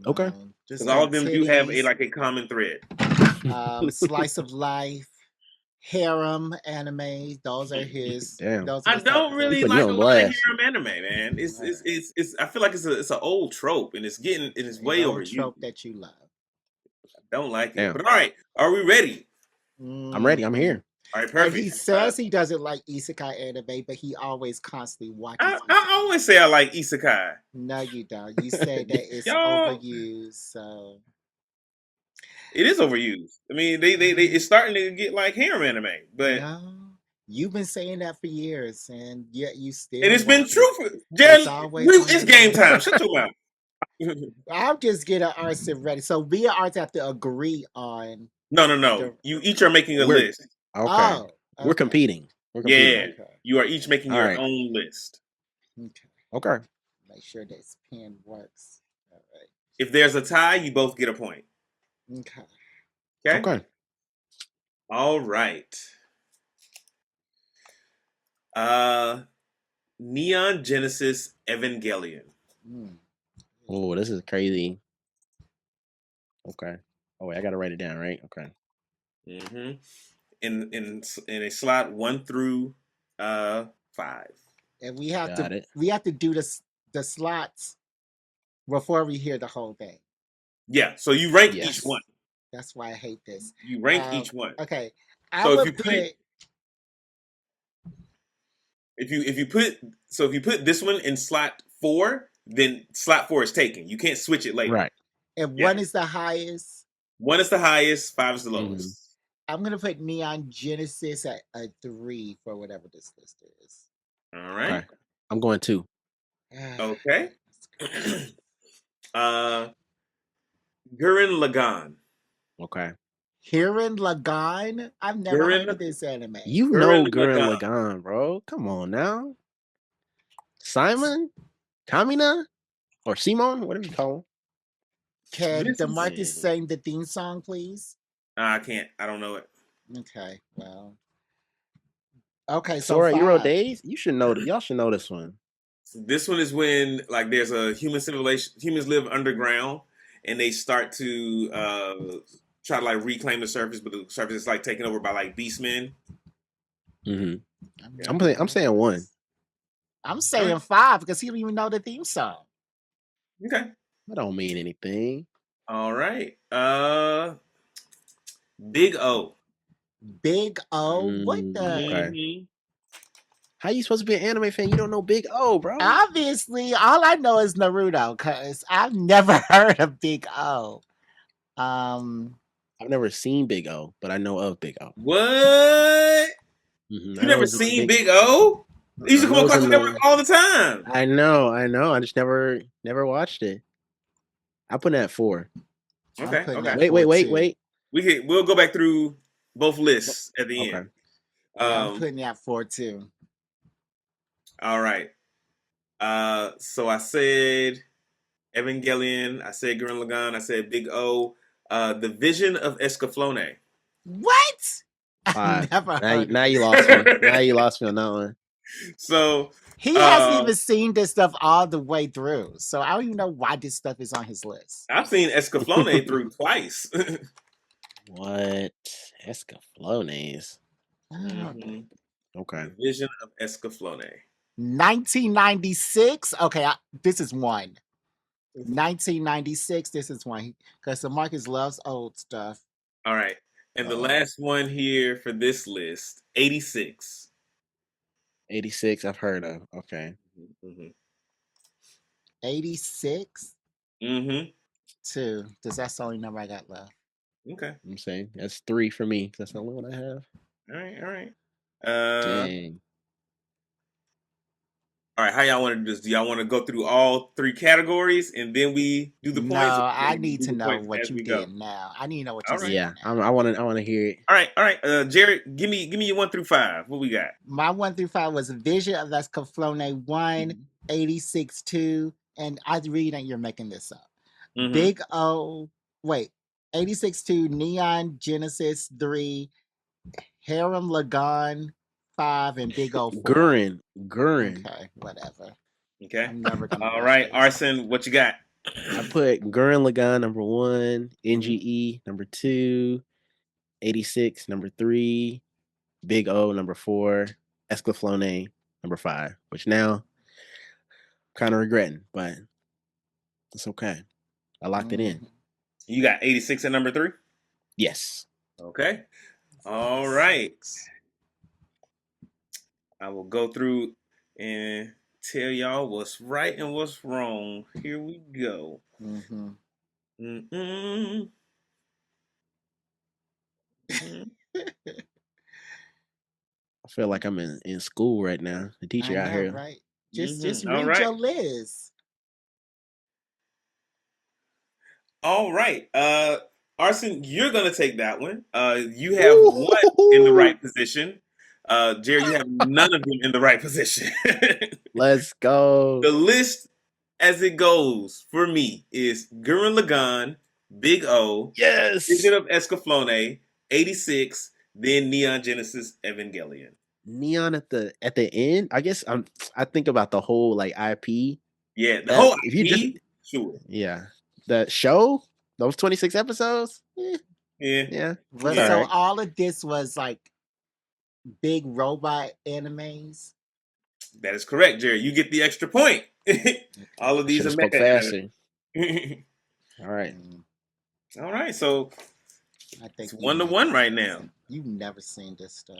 Okay. Because all of them do have a common thread. Slice of life, harem anime. Those are his. Damn. I don't really like a lot of harem anime, man. It's I feel like it's an old trope, and it's way overused. Trope that you love. I don't like it. But all right, are we ready? I'm ready. I'm here. All right, perfect. And he says he doesn't like isekai anime, but he always constantly watches. I always say I like isekai. No, you don't. You say that it's overused, so. It is overused. I mean, they it's starting to get like harem anime, but no, you've been saying that for years, and yet you still. And it's been true for Jerry. It's game time. Shut your mouth. I'll just get an Arsene ready. So we and Arsene have to agree on. No. You each are making a list. Okay. Oh, okay. We're competing. Yeah. Okay. You are each making your own list. Okay. Make sure this pen works. All right. If there's a tie, you both get a point. Okay. All right. Neon Genesis Evangelion. Mm. Oh, this is crazy. Okay. Oh wait, I gotta write it down, right? Okay. Mm-hmm. In a slot 1 through 5. And we have Got it. to do the slots before we hear the whole thing. Yeah, so you rank each Yes. one. That's why I hate this. You rank each one. Okay, I So would put. if you put this one in slot 4, then slot 4 is taken. You can't switch it later. Right. If Yeah. one is the highest, 1 is the highest, 5 is the lowest. I'm gonna put Neon Genesis at a 3 for whatever this list is. All right. Okay. I'm going 2. Okay. Gurren Lagann. Okay. Gurren Lagann? I've never heard of this anime. You know Gurren Lagann, bro. Come on now. Simon? Kamina? Or Simon? Whatever you call him. Can This DeMarcus is- sing the theme song, please? I can't. I don't know it. Okay, well. Okay, so Sora Euro 5. Days? You should know. Y'all should know this one. This one is when like there's a human civilization. Humans live underground, and they start to try to like reclaim the surface, but the surface is like taken over by like beastmen. Mm-hmm. I'm saying 1. I'm saying 5 because he don't even know the theme song. Okay. That don't mean anything. All right. Big O. Big O? What the? Okay. How you supposed to be an anime fan? You don't know Big O, bro. Obviously, all I know is Naruto because I've never heard of Big O. I've never seen Big O, but I know of Big O. What? Mm-hmm. You never seen Big O? He used to come on Cartoon Network all the time. I know. I just never watched it. I put it at 4. Okay. Wait. We'll go back through both lists at the end. Yeah, I'm putting it at 4 too. All right. So I said Evangelion. I said Gurren Lagann. I said Big O. The Vision of Escaflowne. What? 5. Never heard Now you lost me. Now you lost me on that one. So he hasn't even seen this stuff all the way through. So I don't even know why this stuff is on his list. I've seen Escaflowne through twice. What? Escaflownes. Mm-hmm. Okay. The Vision of Escaflowne. 1996. Okay, this is 1. 1996. This is 1 because Marcus loves old stuff. All right, and the last one here for this list, 86. 86. I've heard of. Okay. 86. 2. Because that's the only number I got left. Okay. I'm saying that's 3 for me. That's the only one I have. All right. Dang. All right, how y'all want to do this? Do y'all want to go through all 3 categories and then we do the points? No, I need to know what you did now. I need to know what you did. Yeah, I want to hear it. All right. Jared, give me your 1 through 5. What we got? My 1 through 5 was Vision of Escaflowne 1, 86 2, and I read that you're making this up. Big O, 86 2, Neon Genesis 3, Harem Lagann 5, and Big O 4. Gurren. Okay, whatever. Okay. I'm never gonna. All right, Arsene, what you got? I put Gurren Lagann number 1, NGE number 2, 86 number 3, Big O number 4, Escaflowne number 5. Which now I'm kind of regretting, but it's okay. I locked it in. You got 86 at number 3? Yes. Okay. All right. I will go through and tell y'all what's right and what's wrong. Here we go. I feel like I'm in school right now. The teacher out here. Right. Just read your list. All right. Arsene, you're gonna take that one. You have 1 in the right position. Jerry, you have none of them in the right position. Let's go. The list as it goes for me is Gurren Lagann, Big O, yes, Vision of Escaflowne, 86, then Neon Genesis Evangelion. Neon at the end. I guess I think about the whole like IP. Yeah, the whole if you just IP, sure. Yeah, the show, those 26 episodes. Yeah. Well, It's so alright. all of this was like big robot animes. That is correct, Jerry. You get the extra point. All of these Should are have spoke mecha. faster. All right. All right, so I think it's 1-1 right now. You've never seen this stuff.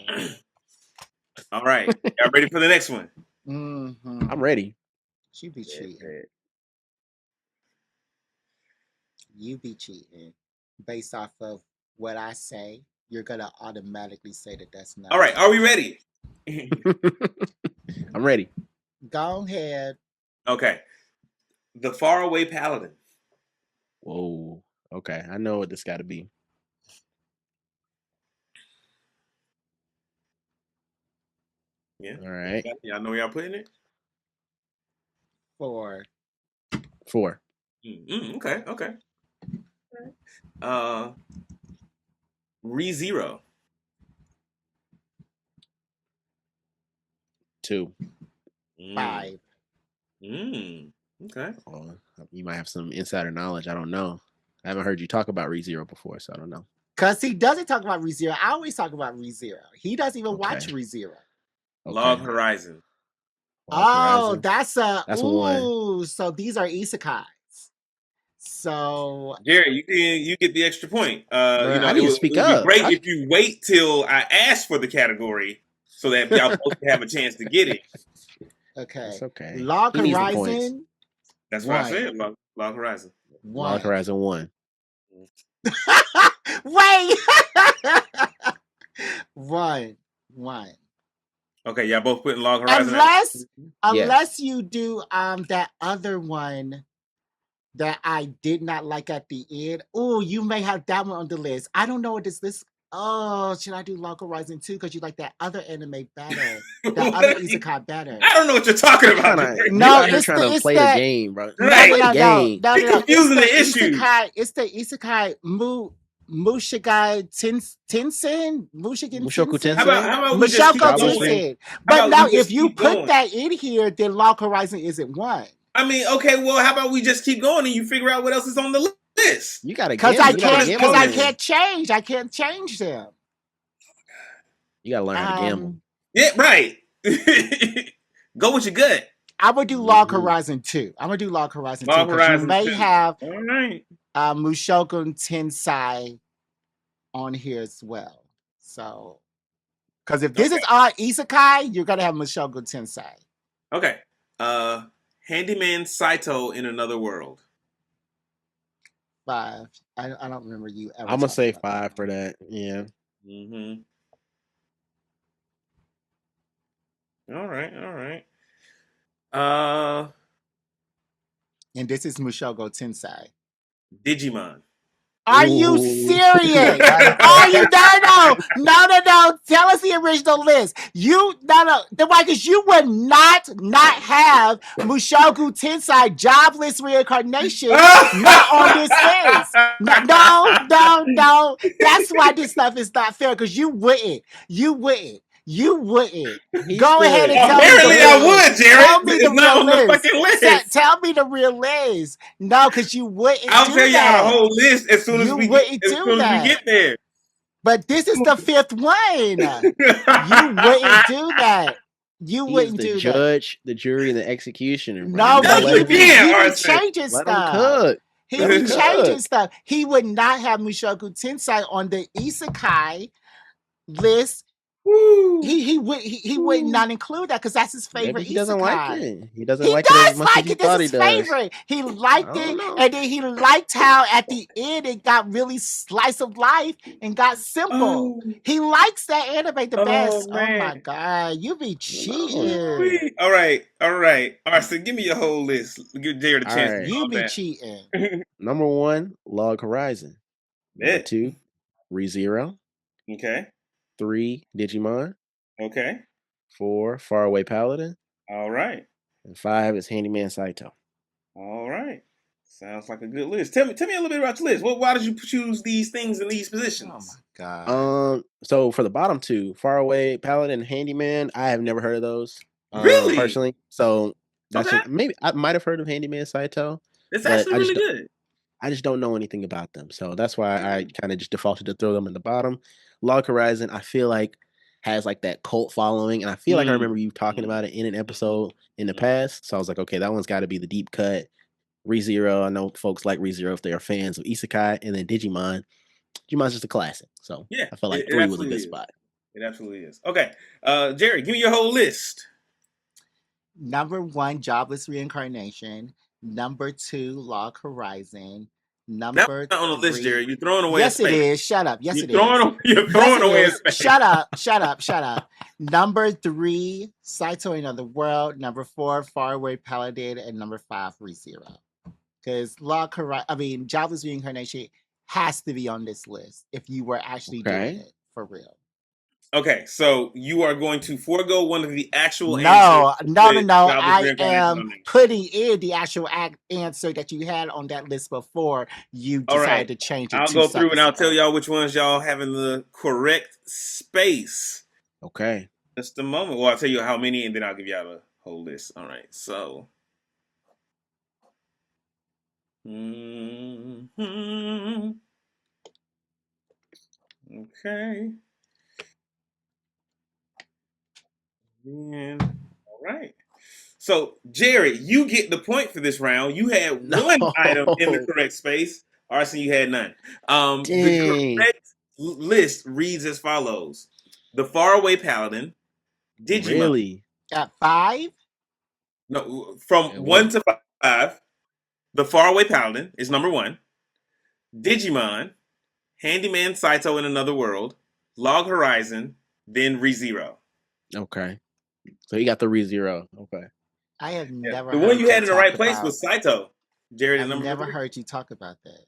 All right, y'all ready for the next one? Mm-hmm. I'm ready. You be cheating. You be cheating. Based off of what I say, you're gonna automatically say that that's not. All right, are we ready? I'm ready. Go ahead. Okay. The Faraway Paladin. Whoa. Okay, I know what this got to be. Yeah. All right. Y'all know where y'all putting it? 4. 4. Okay. ReZero. 2. 5. Okay. Oh, you might have some insider knowledge. I don't know. I haven't heard you talk about ReZero before, so I don't know. Because he doesn't talk about ReZero. I always talk about ReZero. He doesn't even watch ReZero. Okay. Log Horizon. Horizon. That's 1. So these are isekais. So Jerry, you get the extra point. I need to speak it would up. be great if you wait till I ask for the category so that y'all both have a chance to get it. Okay. That's okay. Log Horizon. That's what I said. Log Horizon. 1. Log Horizon 1. Wait. 1. Okay, y'all both putting Log Horizon. Unless you do that other one that I did not like at the end. Oh, you may have that one on the list. I don't know what this list. Oh, should I do Log Horizon 2 because you like that other anime better? That other isekai better. I don't know what you're talking about. No, it's trying to play the game, bro. Right. No. You're confusing the issue. It's the isekai Mushigai Tensen? Mushoku Tensei? How about we just keep going? But now if you put that in here, then Log Horizon isn't 1. I mean, okay, well, how about we just keep going and you figure out what else is on the list? You gotta because I can't change. I can't change them. You gotta learn how to gamble. Yeah, right. Go with your gut. I would do Log Horizon 2. I'm gonna do Log Horizon 2 because you may have Mushoku Tensei on here as well. So, because if this is our isekai, you're gonna have Mushoku Tensei. Okay. Handyman Saito in Another World. 5. I don't remember you ever. I'm gonna say 5 for that. Yeah. All right. And this is Mushoku Tensei. Digimon. Are you serious? Are you no? Tell us the original list. Because you would not have Mushoku Tensei Jobless Reincarnation not on this list. No. That's why this stuff is not fair. Because you wouldn't. Go ahead and tell me. Apparently, I would, Jared. Tell me the real list. Fucking list. Tell me the real list. No, because you wouldn't. I'll tell you the whole list as soon as we get there. But this is the 5th one. You wouldn't do that. You wouldn't do that. The judge, the jury, and the executioner. No, but he be changing stuff. Let him cook. He be changing stuff. He would not have Mushoku Tensei on the isekai list. He would not include that because that's his favorite. He doesn't like it. He doesn't he like does it as much as he thought he does. Favorite. He liked it, and then he liked how at the end it got really slice of life and got simple. He likes that anime the best. Man. Oh my god, you be cheating. All right. So give me your whole list. Give Jared a chance. Right. You be cheating. Number 1, Log Horizon. Number 2, ReZero. Okay. 3, Digimon. Okay. 4, Faraway Paladin. All right. And 5 is Handyman Saito. All right. Sounds like a good list. Tell me a little bit about your list. Why did you choose these things in these positions? Oh my God. So for the bottom two, Faraway Paladin and Handyman, I have never heard of those. Really? Personally. So that's Okay. just maybe I might have heard of Handyman Saito, It's but actually really good. I just don't know anything about them. So that's why I Mm. kind of just defaulted to throw them in the bottom. Log Horizon, I feel like has like that cult following, and I feel like I remember you talking about it in an episode in the past. So I was like, okay, that one's got to be the deep cut. ReZero, I know folks like ReZero if they are fans of Isekai, and then Digimon. Digimon's just a classic, so Yeah, I felt like it 3 was a absolutely good is. spot. It absolutely is. Okay, Jerry, give me your whole list. Number 1, Jobless Reincarnation. Number 2, Log Horizon. That's Number not on the list, 3. Jerry. You're throwing away a Yes, it space. is. Shut up. Yes, You're it is. you're Yes, throwing it away a is. space. Shut up. Shut up. Shut up. Number 3, Saito Another World. Number 4, Faraway Paladin. And number 5, ReZero. Because Jobless Reincarnation has to be on this list if you were actually doing it for real. Okay, so you are going to forego one of the actual answers. No. Jobless I Reincarnation am on there. putting in the actual answer that you had on that list before you All decided right. to change it. I'll 2 go through and seconds I'll tell ago. y'all which ones y'all have in the correct space. Okay. Just a moment. Well, I'll tell you how many, and then I'll give y'all the whole list. All right. So. Okay. And, all right. So, Jerry, you get the point for this round. You had one item in the correct space. Arsene, you had none. The correct list reads as follows: The Faraway Paladin, Digimon. Really? At 5? No, from 1 to 5. The Faraway Paladin is number 1. Digimon, Handyman Saito in Another World, Log Horizon, then ReZero. Okay. So he got the ReZero. Okay. I have never The heard one you had in the right talk place about, was Saito. Jerry, I've the number never 3. heard you talk about that.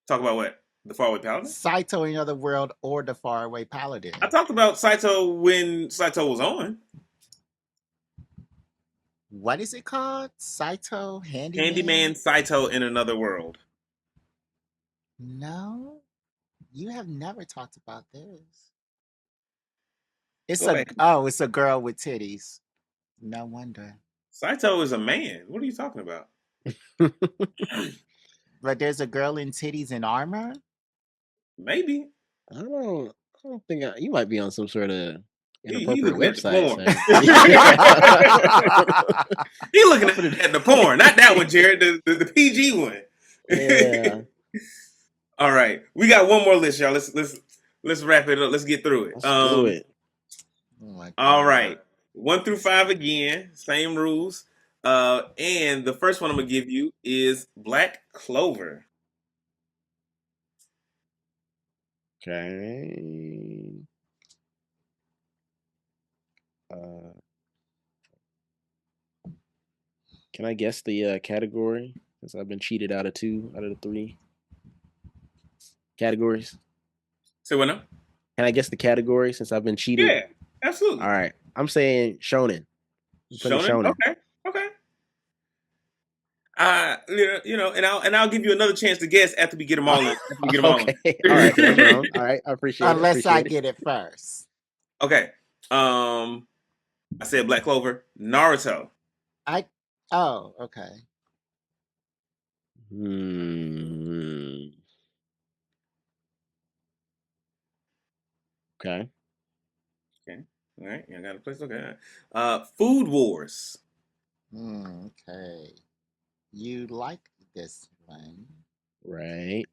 Talk about what? The Faraway Paladin? Saito in Another World or the Faraway Paladin. I talked about Saito when Saito was on. What is it called? Saito Handyman? Handyman Saito in Another World. No, you have never talked about this. It's a girl with titties. No wonder. Saito is a man. What are you talking about? But there's a girl in titties and armor? Maybe. I don't think you might be on some sort of He inappropriate looking at the website. porn. So. He looking at the porn, not that one, Jared. The PG one. Yeah. All right, we got one more list, y'all. Let's wrap it up. Let's get through it. Let's do it. Oh my God. All right, 1 through 5 again, same rules. And the first one I'm gonna give you is Black Clover. Okay. Can I guess the category? Since I've been cheated out of 2 out of the 3 categories. Say what now? Can I guess the category since I've been cheated? Yeah, absolutely. All right. I'm saying shonen. Shonen. Okay. And I'll give you another chance to guess after we get them all in. Okay. All right. First round. All right. I appreciate it. Unless I get it first. Okay. I said Black Clover. Naruto. Okay. Okay. All right. I got a place. Okay. Food Wars. Okay. You like this one. Right.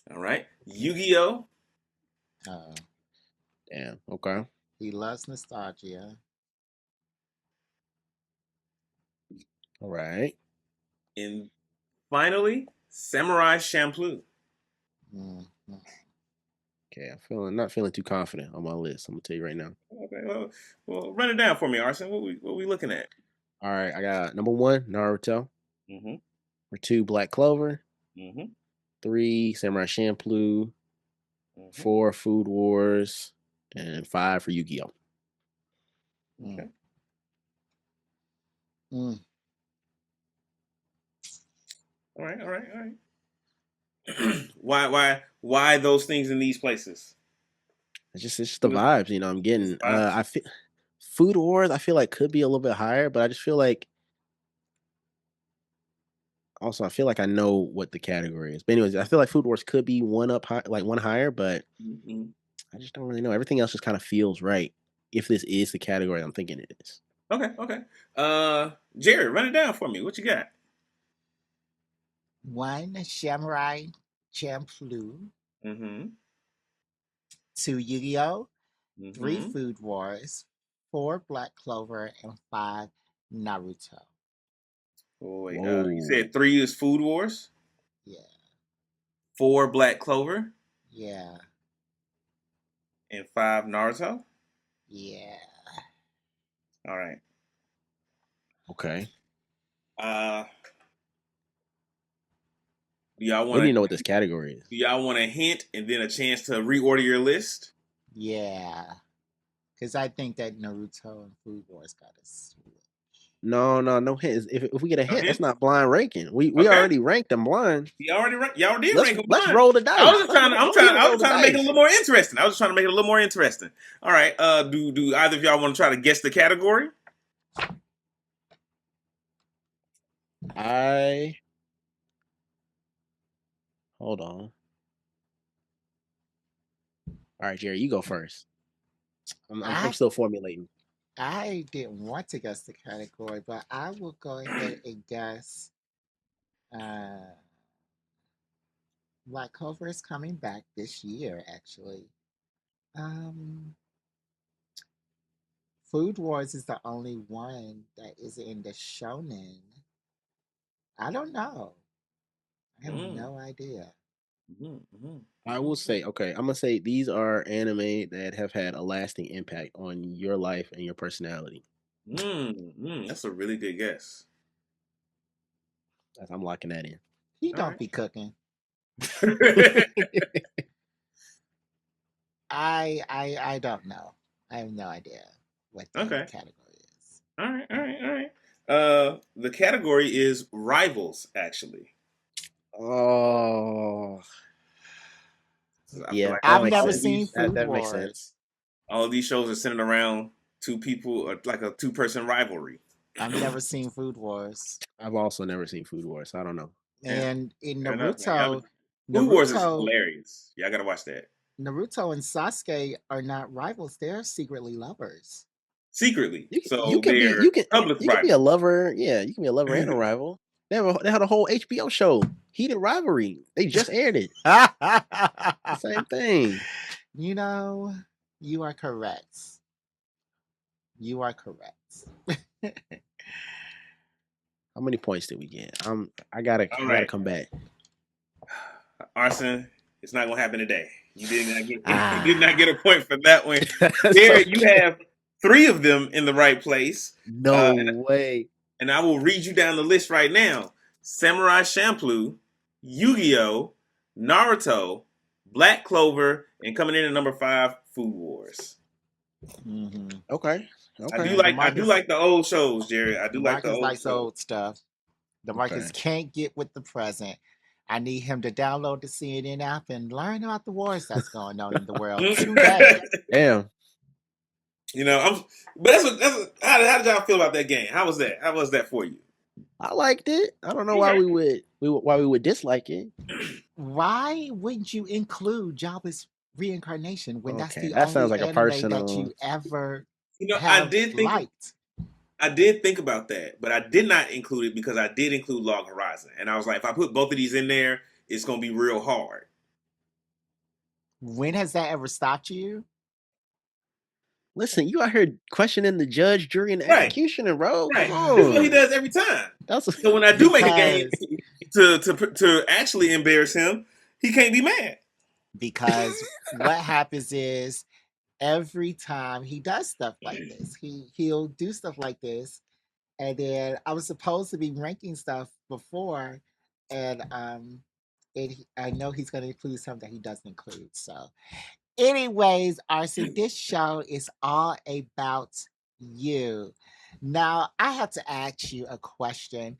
All right. Yu-Gi-Oh. Oh. Damn. Okay. He loves nostalgia. All right. And finally, Samurai Champloo. Okay, I'm not feeling too confident on my list. I'm gonna tell you right now. Okay, well, run it down for me, Arsene. What we looking at? All right, I got number 1, Naruto. Mm-hmm. Number 2, Black Clover. Mm-hmm. 3, Samurai Champloo. 4, Food Wars, and 5 for Yu-Gi-Oh. Okay. All right, all right, all right. Why those things in these places? It's just the vibes, you know. I'm It's getting. vibes. I feel Food Wars. I feel like could be a little bit higher, but I just feel like also I feel like I know what the category is. But anyways, I feel like Food Wars could be one up high, like one higher, but Mm-hmm. I just don't really know. Everything else just kind of feels right if this is the category I'm thinking it is. Okay, okay. Jared, run it down for me. What you got? 1 Samurai Champloo, Mm-hmm. 2 Yu-Gi-Oh, 3 Mm-hmm. Food Wars, 4 Black Clover, and 5 Naruto. Oh, wait. You Whoa. said 3 is Food Wars, Yeah, 4 Black Clover, yeah, and 5 Naruto. yeah. All right. Okay. Uh, do y'all We want need to to know what this category is. do y'all want a hint and then a chance to reorder your list? Yeah, because I think that Naruto and Food Wars got a switch. No hints. If we get a No hint, that's hints. not blind ranking. We Okay. already ranked them blind. Y'all did rank them Let's blind. roll the I was dice. just trying to. Let's I roll was the trying to make it a dice. little more interesting. I was trying to make it a little more interesting. All right. Do either of y'all want to try to guess the category? I hold on. All right, Jerry, you go first. I'm I still formulating. I didn't want to guess the category, but I will go ahead and guess. Uh, Black Clover is coming back this year, actually. Um, Food Wars is the only one that is in the shonen. I don't know. I have Mm. no idea. Mm-hmm, mm-hmm, I will mm-hmm. say, okay, I'm gonna say these are anime that have had a lasting impact on your life and your personality. That's a really good guess. I'm locking that in. He All don't be cooking. right. I don't know. I have no idea what the Okay. category is. All right. All right. All right. The category is rivals. Actually, Oh, I feel yeah, like that I've makes never all sense. seen these Food That makes sense. Wars. all these shows are centered around two people, or like a two-person rivalry. I've never seen Food Wars. I've also never seen Food Wars, so I don't know. Yeah, And in fair enough, man. Y'all, Naruto, Food Wars is Naruto, hilarious. Y'all gotta watch that Naruto and Sasuke are not rivals. They're secretly lovers. secretly. You So can be they're public you can be a rivals. lover. Yeah, you can be a lover and a rival. They had a whole HBO show, Heated Rivalry. They just aired it. The same thing. You know, you are correct. You are correct. How many points did we get? All I gotta right, come back. Arson, it's not gonna happen today. You did not get you did not get Ah, a point for that one. that's There, you okay. have 3 of them in the right place. No Uh, way. and I will read you down the list right now: Samurai Champloo, Yu-Gi-Oh, Naruto, Black Clover, and coming in at number 5, Food Wars. hmm Okay. I do Okay. And like I do like the old shows, Jerry. I do like the Demarcus old likes shows. old stuff. Okay. Demarcus can't get with the present. I need him to download the CNN app and learn about the wars that's going on in the world today. Damn. I'm. But how did y'all feel about that game? How was that? How was that for you? I liked it. I don't know why Okay. why we would dislike it. Why wouldn't you include Jabba's reincarnation when that's Okay. the That sounds only like a anime that personal. you ever I have did think liked? I did think about that, but I did not include it because I did include Log Horizon, and I was like, if I put both of these in there, it's gonna be real hard. When has that ever stopped you? Listen, you out here questioning the judge, jury, and Right, executioner, bro. Come right. This is what he on. does every time. That's So when I do make a game Because to actually embarrass him, he can't be mad. because what happens is every time he does stuff like this, he'll do stuff like this, and then I was supposed to be ranking stuff before, and I know he's going to include something that he doesn't include. So, anyways, Arcee, this show is all about you. Now, I have to ask you a question.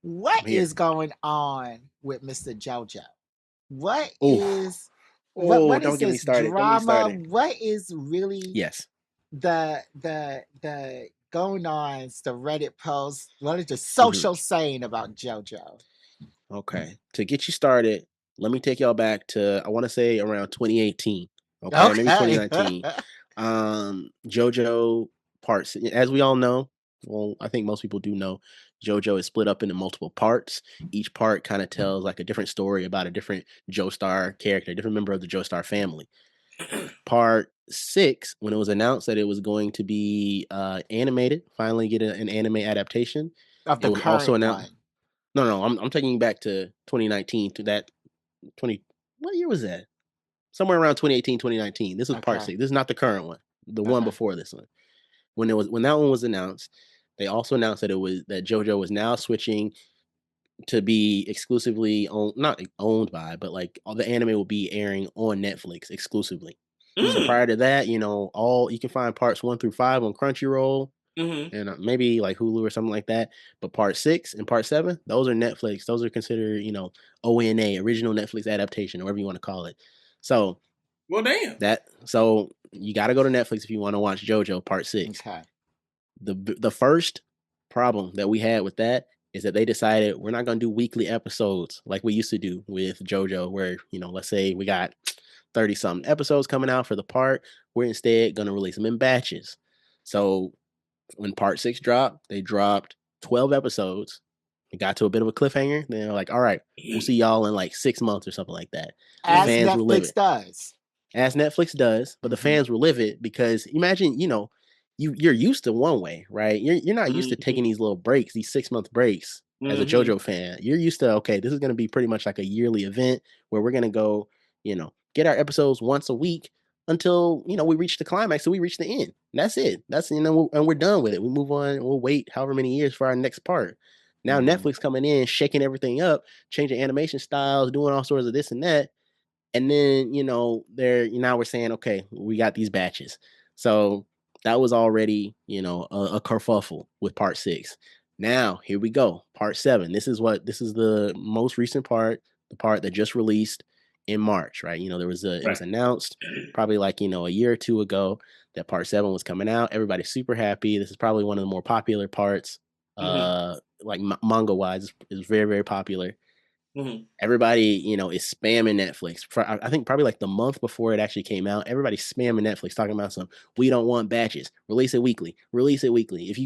What I'm here. is going on with Mr. JoJo? What Oh, is what don't is get me this started. Don't get me drama? started. What is really Yes. the going on, the Reddit posts? What is the Mhm. social saying about JoJo? Okay. To get you started, let me take y'all back to I want to say around 2018. Okay, maybe Okay. 2019. JoJo parts. As we all know, well, I think most people do know, JoJo is split up into multiple parts. Each part kind of tells like a different story about a different Joestar character, a different member of the Joestar family. Part 6, when it was announced that it was going to be animated, finally get an anime adaptation, Of it the was also current announced. one. No, I'm taking you back to 2019 to that 20. What year was that? Somewhere around 2018, 2019. This was part Okay. 6. This is not the current one. The one Okay. before this one. When that one was announced, they also announced that JoJo was now switching to be exclusively not owned by, but like all the anime will be airing on Netflix exclusively. So Mm. prior to that, all you can find parts 1 through 5 on Crunchyroll Mm-hmm. and maybe like Hulu or something like that. But part 6 and part 7, those are Netflix. Those are considered, ONA, original Netflix adaptation, or whatever you want to call it. So Well, damn. so you got to go to Netflix if you want to watch JoJo Part 6. Okay. The first problem that we had with that is that they decided we're not going to do weekly episodes like we used to do with JoJo, where let's say we got 30 something episodes coming out for the part. We're instead going to release them in batches. So when part 6 dropped, they dropped 12 episodes. It got to a bit of a cliffhanger. Then they're like, all right, we'll see y'all in like 6 months or something like that. The As Mm-hmm. fans were Netflix livid, does. as Netflix does, but the Mhm. fans were livid because imagine, you're used to one way, right? You're not used to taking these little breaks, these 6 month breaks as a Mm-hmm. JoJo fan. You're used to, okay, this is gonna be pretty much like a yearly event where we're gonna go, get our episodes once a week until we reach the climax, so we reach the end. That's it. That's and we're done with it. We move on. We'll wait however many years for our next part. Now Mhm. Netflix coming in, shaking everything up, changing animation styles, doing all sorts of this and that. And then, they're now we're saying, okay, we got these batches. So that was already, a kerfuffle with part 6. Now here we go. Part 7. This is the most recent part, the part that just released in March, right? It was Right. announced probably like, a year or two ago that part 7 was coming out. Everybody's super happy. This is probably one of the more popular parts. Mm-hmm. Like manga wise, is very, very popular. Mm-hmm. Everybody, is spamming Netflix. I think probably like the month before it actually came out, everybody's spamming Netflix talking about we don't want batches. Release it weekly. Release it weekly. If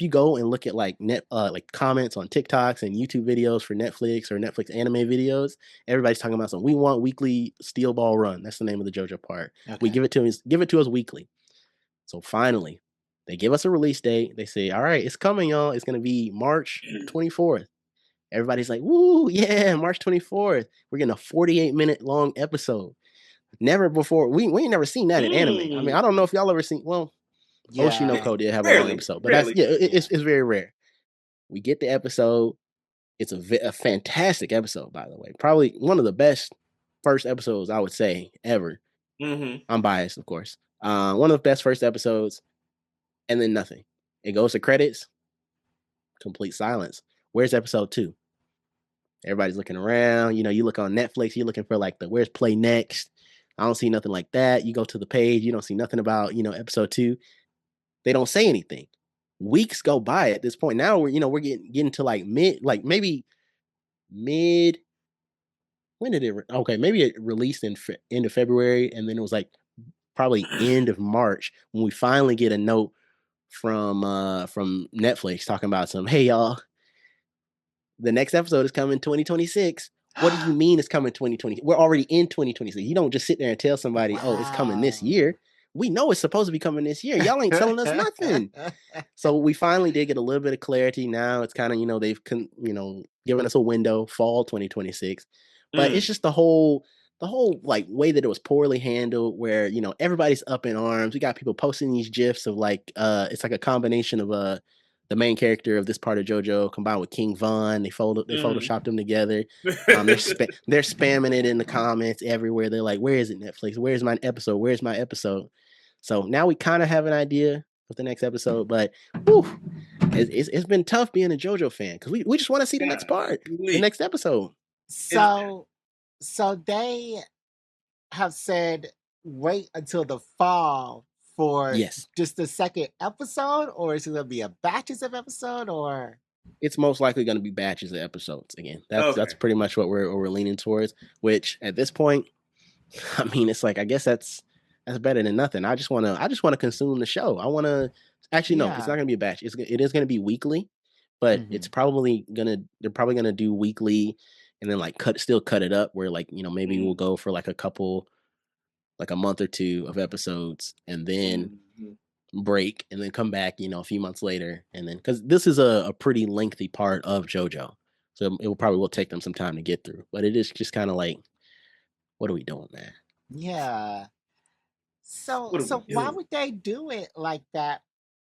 you go and look at like like comments on TikToks and YouTube videos for Netflix or Netflix anime videos, everybody's talking about we want weekly Steel Ball Run. That's the name of the JoJo part. We Okay. give it to us weekly. So finally, they give us a release date. They say, "All right, it's coming, y'all. It's going to be March 24th." Everybody's like, woo, yeah, March 24th. We're getting a 48-minute long episode. Never before. We ain't never seen that in anime. I mean, I don't know if y'all ever seen, well, Yeah. Oshinoko did have a long Rarely. episode, but that's, Rarely. yeah, Yeah. it's very rare. We get the episode. It's a fantastic episode, by the way. Probably one of the best first episodes, I would say, ever. Mm-hmm. I'm biased, of course. One of the best first episodes, and then nothing. It goes to credits, complete silence. Where's episode 2? Everybody's looking around. You look on Netflix, you're looking for like the where's play next. I don't see nothing like that. You go to the page, you don't see nothing about, episode 2. They don't say anything. Weeks go by at this point. Now we're getting to like like maybe mid. When did it? Okay, maybe it released in end of February, and then it was like probably end of March when we finally get a note from Netflix talking about hey y'all, the next episode is coming 2026. What do you mean it's coming 2020? We're already in 2026. You don't just sit there and tell somebody, oh, it's coming this Wow. year. We know it's supposed to be coming this year. Y'all ain't telling us nothing. So we finally did get a little bit of clarity. Now it's kind of, they've given us a window, fall 2026. But it's Mm. just the whole like way that it was poorly handled, where everybody's up in arms. We got people posting these gifs of like it's like a combination of the main character of this part of JoJo combined with King Von. They Mm. photoshopped them together. They're spamming it in the comments everywhere. They're like, "Where is it, Netflix? Where's my episode? Where's my episode?" So now we kind of have an idea with the next episode. But whew, it's been tough being a JoJo fan because we just want to see the next part, the next episode. So they have said wait until the fall for just the second episode, or is it going to be a batches of episode, or? It's most likely going to be batches of episodes again. That's pretty much what we're leaning towards. Which at this point, I mean, it's like I guess that's better than nothing. I just want to consume the show. I want to actually no, it's not going to be a batch. It is going to be weekly, but it's probably they're probably gonna do weekly, and then like cut it up where like maybe we'll go for like a month or two of episodes, and then break, and then come back a few months later, and then because this is a pretty lengthy part of JoJo, so it will take them some time to get through. But it is just kind of like, what are we doing, man? Yeah. So why would they do it like that?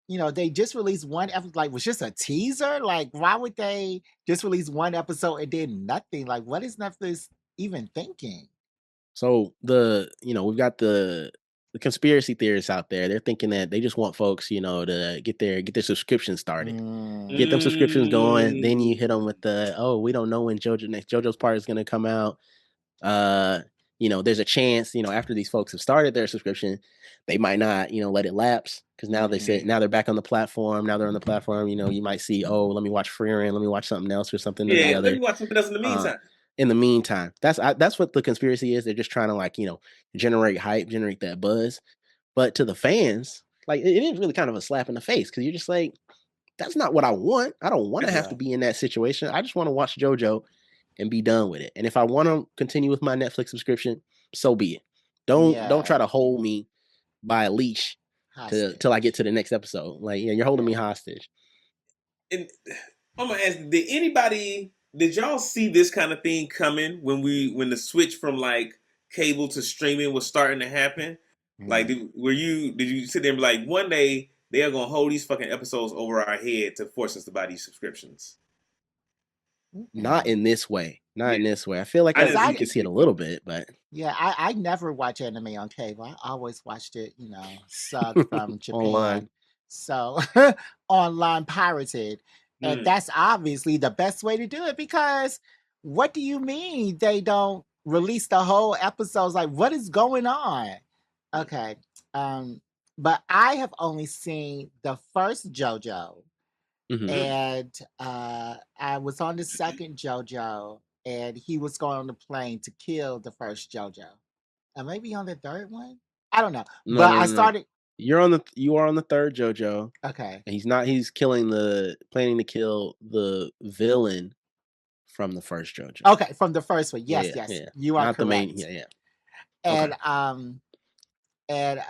They just released one episode, like was just a teaser. Like, why would they just release one episode and did nothing? Like, what is Netflix even thinking? So we've got the conspiracy theorists out there. They're thinking that they just want folks, to get their subscriptions started, get them subscriptions going. Then you hit them with we don't know when next JoJo's part is going to come out. There's a chance, after these folks have started their subscription, they might not, let it lapse because now now they're back on the platform. Now they're on the platform. You might see, let me watch Freeran, let me watch something else or something. Yeah, let me watch something else in the meantime. In the meantime, that's what the conspiracy is. They're just trying to generate hype, generate that buzz. But to the fans, it is really kind of a slap in the face because you're just like, that's not what I want. I don't want to have to be in that situation. I just want to watch JoJo and be done with it. And if I want to continue with my Netflix subscription, so be it. Don't try to hold me by a leash till I get to the next episode. You're holding me hostage. And I'm gonna ask, did y'all see this kind of thing coming when the switch from cable to streaming was starting to happen? Did you sit there and be like, one day they are gonna hold these fucking episodes over our head to force us to buy these subscriptions? Not in this way. In this way. I feel like you can see it a little bit, but I never watch anime on cable. I always watched it, subbed from Japan. Online. So online pirated. And that's obviously the best way to do it, because what do you mean they don't release the whole episodes? Like, what is going on? Okay. But I have only seen the first JoJo. And I was on the second JoJo, and he was going on the plane to kill the first JoJo. And maybe on the third one? I don't know. I started. You are on the third JoJo. Okay. And he's planning to kill the villain from the first JoJo. Okay, from the first one. Yes. You are not correct. The main, yeah. And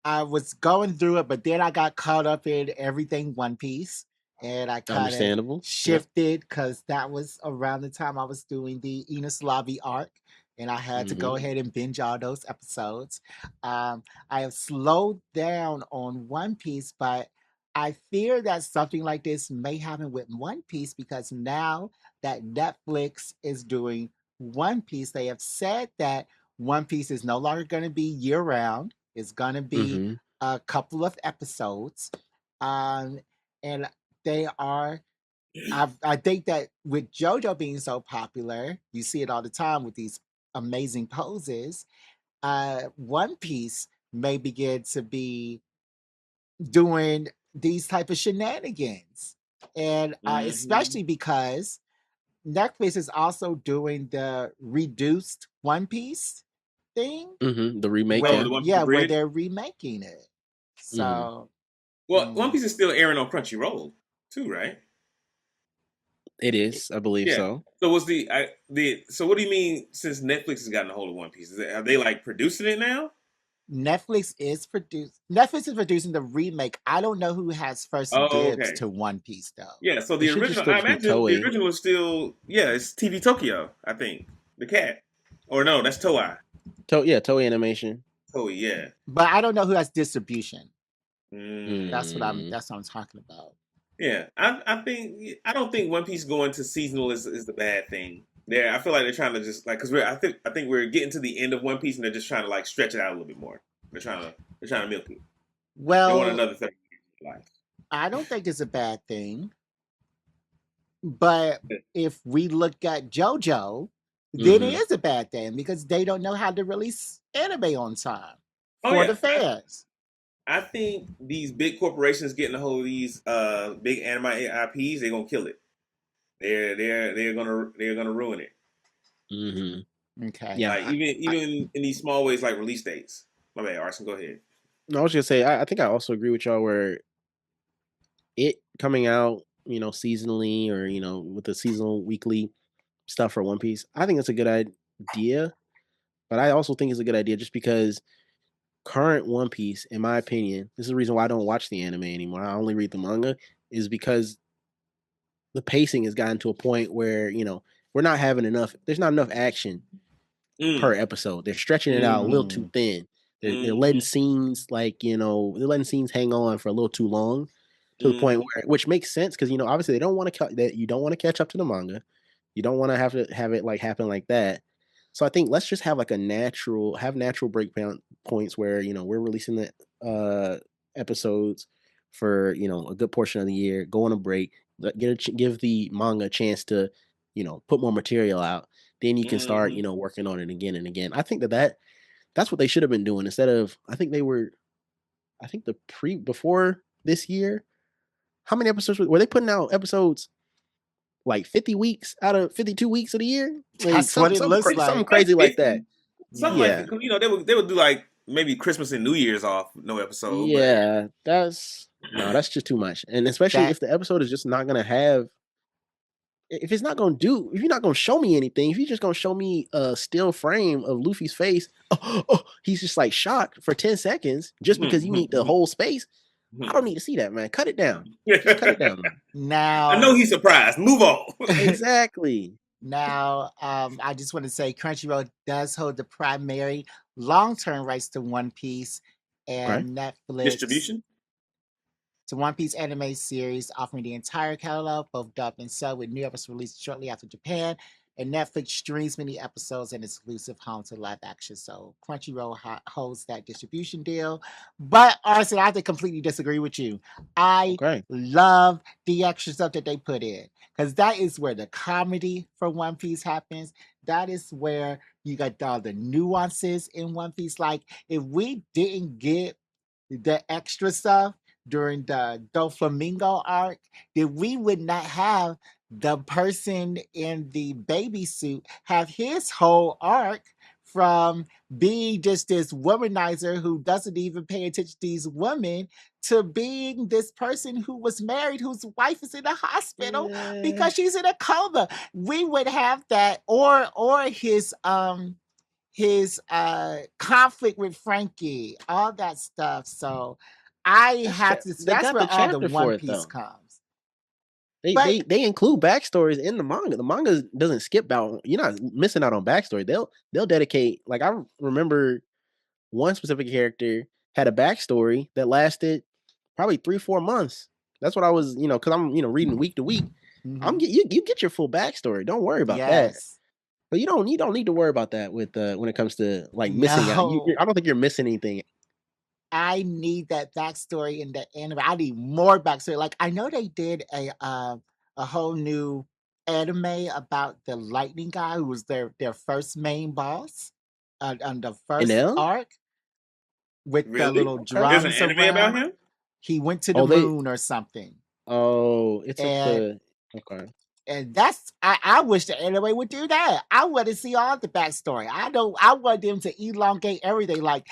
I was going through it, but then I got caught up in everything One Piece. And I kind of shifted because that was around the time I was doing the Enos Lobby arc, and I had to go ahead and binge all those episodes. I have slowed down on One Piece, but I fear that something like this may happen with One Piece, because now that Netflix is doing One Piece, they have said that One Piece is no longer going to be year-round. It's going to be a couple of episodes. And they are, I think that with JoJo being so popular, you see it all the time with these amazing poses. One Piece may begin to be doing these type of shenanigans. And especially because Netflix is also doing the reduced One Piece thing. The remake. Where they're remaking it. So... One Piece is still airing on Crunchyroll too, right? It is, I believe so. So so what do you mean, since Netflix has gotten a hold of One Piece? Are they producing it now? Netflix is producing the remake. I don't know who has first dibs to One Piece though. Yeah, so the original, I imagine the original is still, it's TV Tokyo, I think. The cat. Or no, that's Toei. Toei Animation. Toei, yeah. But I don't know who has distribution. That's what I'm talking about. Yeah, I don't think One Piece going to seasonal is the bad thing. I feel like they're trying to just because I think we're getting to the end of One Piece, and they're just trying to stretch it out a little bit more. They're trying to milk it. Well, they want another 30 life. I don't think it's a bad thing. But if we look at JoJo, then it is a bad thing because they don't know how to release anime on time Oh for yeah, the fans. I think these big corporations getting a hold of these big anime IPs, they're gonna kill it. They're gonna ruin it. Okay. Yeah, Like even in these small ways, like release dates. My bad, Arsene, go ahead. I was gonna say I think I also agree with y'all where it coming out, seasonally or with the seasonal weekly stuff for One Piece. I think it's a good idea, but I also think it's a good idea just because current One Piece, in my opinion, this is the reason why I don't watch the anime anymore. I only read the manga, is because the pacing has gotten to a point where we're not having enough. There's not enough action per episode. They're stretching it out a little too thin. They're letting scenes they're letting scenes hang on for a little too long to the point where, which makes sense because obviously they don't want to that you don't want to catch up to the manga. You don't want to have it like happen like that. So I think let's just have like natural breakdown points where we're releasing the episodes for a good portion of the year, go on a break, give the manga a chance to put more material out. Then you can start working on it again and again. I think that's what they should have been doing instead of I think before this year. How many episodes were they putting out episodes like 50 weeks out of 52 weeks of the year? Like That's what it looks something like. crazy like that. Something Yeah. like they would do like maybe Christmas and New Year's off, no episode. Yeah, that's just too much. And especially That if the episode is just not gonna have if it's not gonna do if you're not gonna show me anything, if you're just gonna show me a still frame of Luffy's face, he's just like shocked for 10 seconds just because you need the whole space. I don't need to see that, man. Cut it down. Just cut it down, man. now I know he's surprised. Move on. Exactly. Now, I just want to say Crunchyroll does hold the primary long-term rights to One Piece, Okay. and Netflix Distribution? to One Piece anime series, offering the entire catalog, both dubbed and sub, with new episodes released shortly after Japan. And Netflix streams many episodes and exclusive home to live action. So Crunchyroll holds that distribution deal. But Arsene, I have to completely disagree with you. I Okay. love the extra stuff that they put in because that is where the comedy for One Piece happens. That is where you got all the nuances in One Piece. Like if we didn't get the extra stuff during the Doflamingo arc, then we would not have the person in the baby suit have his whole arc from being just this womanizer who doesn't even pay attention to these women to being this person who was married whose wife is in the hospital because she's in a coma. We would have that or his conflict with Frankie, all that stuff. So They that's got where the all the chapter for One it Piece though. comes. They include backstories in the manga. The manga doesn't skip out. You're not missing out on backstory. They'll dedicate. Like I remember one specific character had a backstory that lasted probably 3-4 months. That's what I was because I'm reading week to week. You get your full backstory. Don't worry about that. Yes. But you don't need to worry about that with when it comes to like missing out. I don't think you're missing anything. I need that backstory in the anime. I need more backstory. Like I know they did a whole new anime about the lightning guy who was their first main boss on the first NL? arc with the Really? little There's an drums anime around. about him? He went to the moon or something. Oh, it's And okay. And that's I wish the anime would do that. I want to see all the backstory. I want them to elongate everything. Like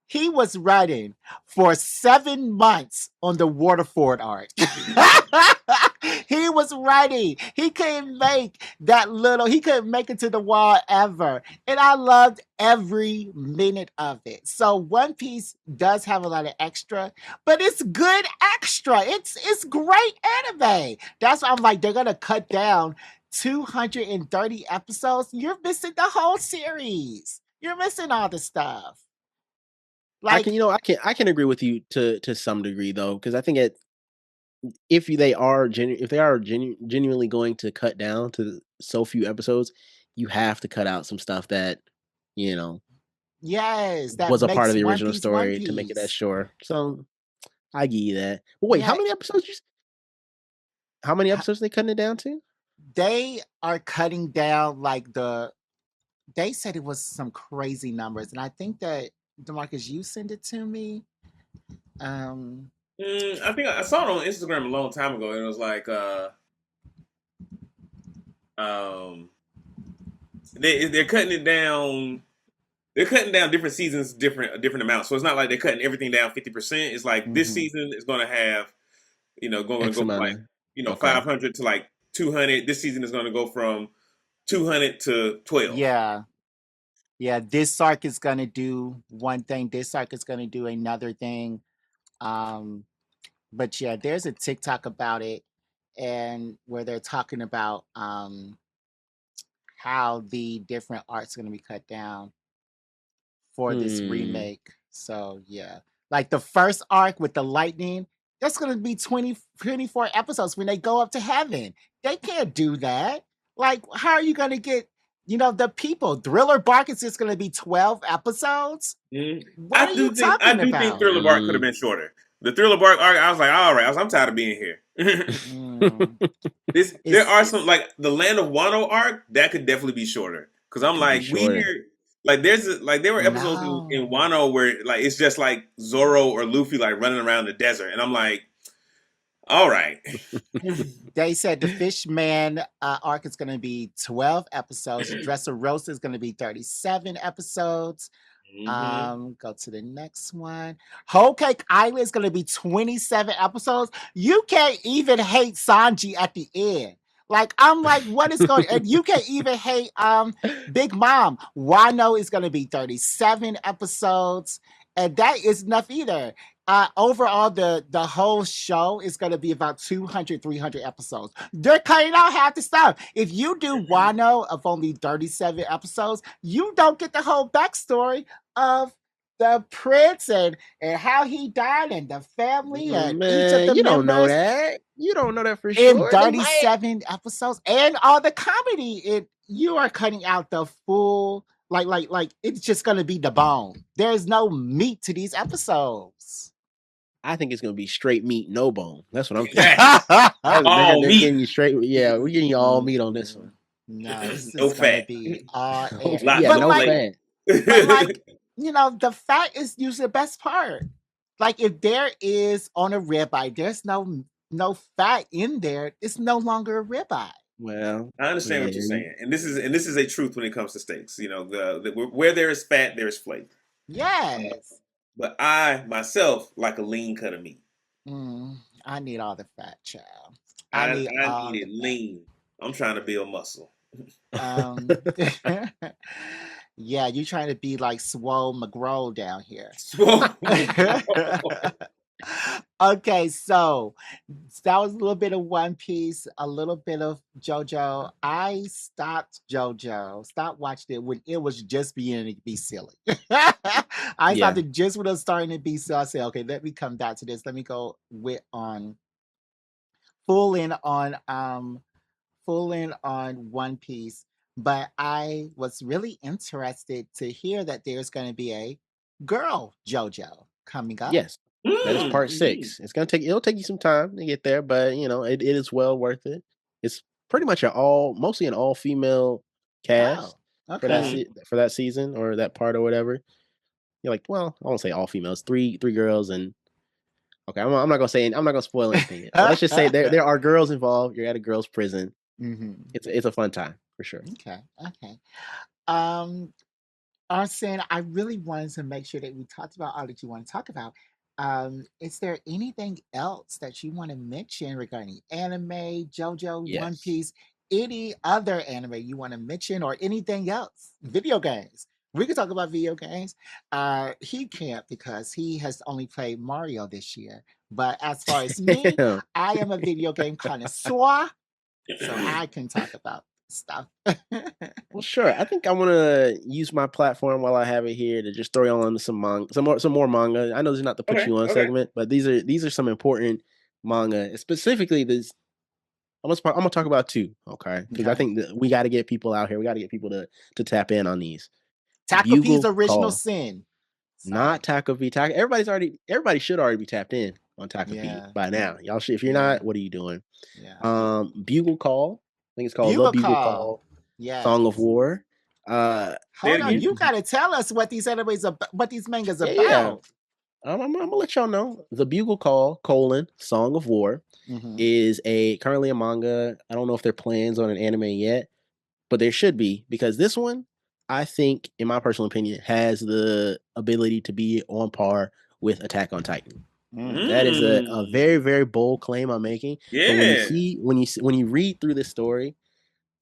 he was running for 7 months on the Waterford arc. He was running. He couldn't make he couldn't make it to the wall ever. And I loved every minute of it. So One Piece does have a lot of extra, but it's good extra. It's great anime. That's why I'm like, they're gonna cut down 230 episodes. You're missing the whole series. You're missing all the stuff. Like I can agree with you to some degree though, because I think if they are genuinely going to cut down to so few episodes, you have to cut out some stuff that yes, that was a part makes of the One original Piece One story to make it that Piece. short. So I give you that. But wait, Yeah. how many episodes? How many episodes they cutting it down to? They are cutting down like they said it was some crazy numbers, and I think that DeMarcus, you sent it to me. I think I saw it on Instagram a long time ago, and it was like, they're cutting it down. They're cutting down different seasons, different amounts. So it's not like they're cutting everything down 50%. It's like this season is going to have, going to X go from amount like, of, okay. 500 to like 200. This season is going to go from 200 to 12. Yeah. This arc is gonna do one thing. This arc is gonna do another thing. But yeah, there's a TikTok about it, and where they're talking about how the different arcs are gonna be cut down for this remake. So yeah, like the first arc with the lightning, that's gonna be 24 episodes when they go up to heaven. They can't do that. Like, how are you gonna get, the people? Thriller Bark is just gonna be 12 episodes. What are you talking I do about? think Thriller Bark could have been shorter. The Thriller Bark arc, I was like, all right, I'm tired of being here. There are some, like the Land of Wano arc that could definitely be shorter, because I'm like, there were episodes in Wano where like it's just like Zoro or Luffy like running around the desert, and I'm like, all right. They said the Fishman arc is going to be 12 episodes. Dressrosa is going to be 37 episodes. Go to the next one. Whole Cake Island is going to be 27 episodes. You can't even hate Sanji at the end. Like, I'm like, what is going on? And you can't even hate Big Mom. Wano is going to be 37 episodes. And that is enough either. Overall, the whole show is going to be about 200, 300 episodes. They're cutting out half the stuff. If you do Wano of only 37 episodes, you don't get the whole backstory of the prince and how he died and the family and each of the you members. Don't know that. You don't know that for in sure. 37 episodes and all the comedy. You are cutting out the full, like it's just going to be the bone. There's no meat to these episodes. I think it's gonna be straight meat, no bone. That's what I'm thinking. They're getting you straight. Yeah, we're getting you all meat on this one. No, this no is fat. Gonna be all no fat. But like, the fat is usually the best part. Like, if there is on a ribeye, there's no fat in there, it's no longer a ribeye. Well, I understand what you're saying, and this is a truth when it comes to steaks. Where there is fat, there is flavor. Yes. But I myself like a lean cut of meat. I need all the fat, child. I need it lean. I'm trying to build muscle. Yeah, you trying to be like Swole McGraw down here. Okay, so that was a little bit of One Piece, a little bit of JoJo. I stopped watching it when it was just beginning to be silly. I stopped it just when it was starting to be silly. I said, okay, let me come back to this. Let me go full in on One Piece. But I was really interested to hear that there's going to be a girl JoJo coming up. Yes, that is part 6. It'll take you some time to get there, but it is well worth it. It's pretty much mostly an all female cast for that season or that part or whatever. You're like, well, I won't say all females, three girls, and okay, I'm not gonna spoil anything yet. Let's just say there are girls involved. You're at a girls' prison. It's a fun time for sure. Okay. Arsene, I really wanted to make sure that we talked about all that you want to talk about. Is there anything else that you want to mention regarding anime, JoJo, One Piece, any other anime you want to mention, or anything else? Video games. We can talk about video games. He can't because he has only played Mario this year. But as far as me, I am a video game connoisseur, so I can talk about stuff. Well, sure. I think I want to use my platform while I have it here to just throw on some manga, some more manga. I know this is not the put you on segment, but these are some important manga. Specifically, this I'm gonna talk about 2, okay? Because I think that we got to get people out here. We got to get people to tap in on these. Takapi's Original Sin. Not Taka V. Everybody should already be tapped in. on Takapee Yeah. by now. Y'all should. If you're Yeah. not, what are you doing? Yeah. Bugle Call. I think it's called The Bugle Bugle Call. Call. Yes. Song of War. Say Hold it on, again. you gotta tell us what these what these mangas Yeah, yeah. about. I'm gonna let y'all know. The Bugle Call: Song of War Mm-hmm. is currently a manga. I don't know if there are plans on an anime yet, but there should be, because this one, I think, in my personal opinion, has the ability to be on par with Attack on Titan. That is a very, very bold claim I'm making. Yeah. But when you read through this story,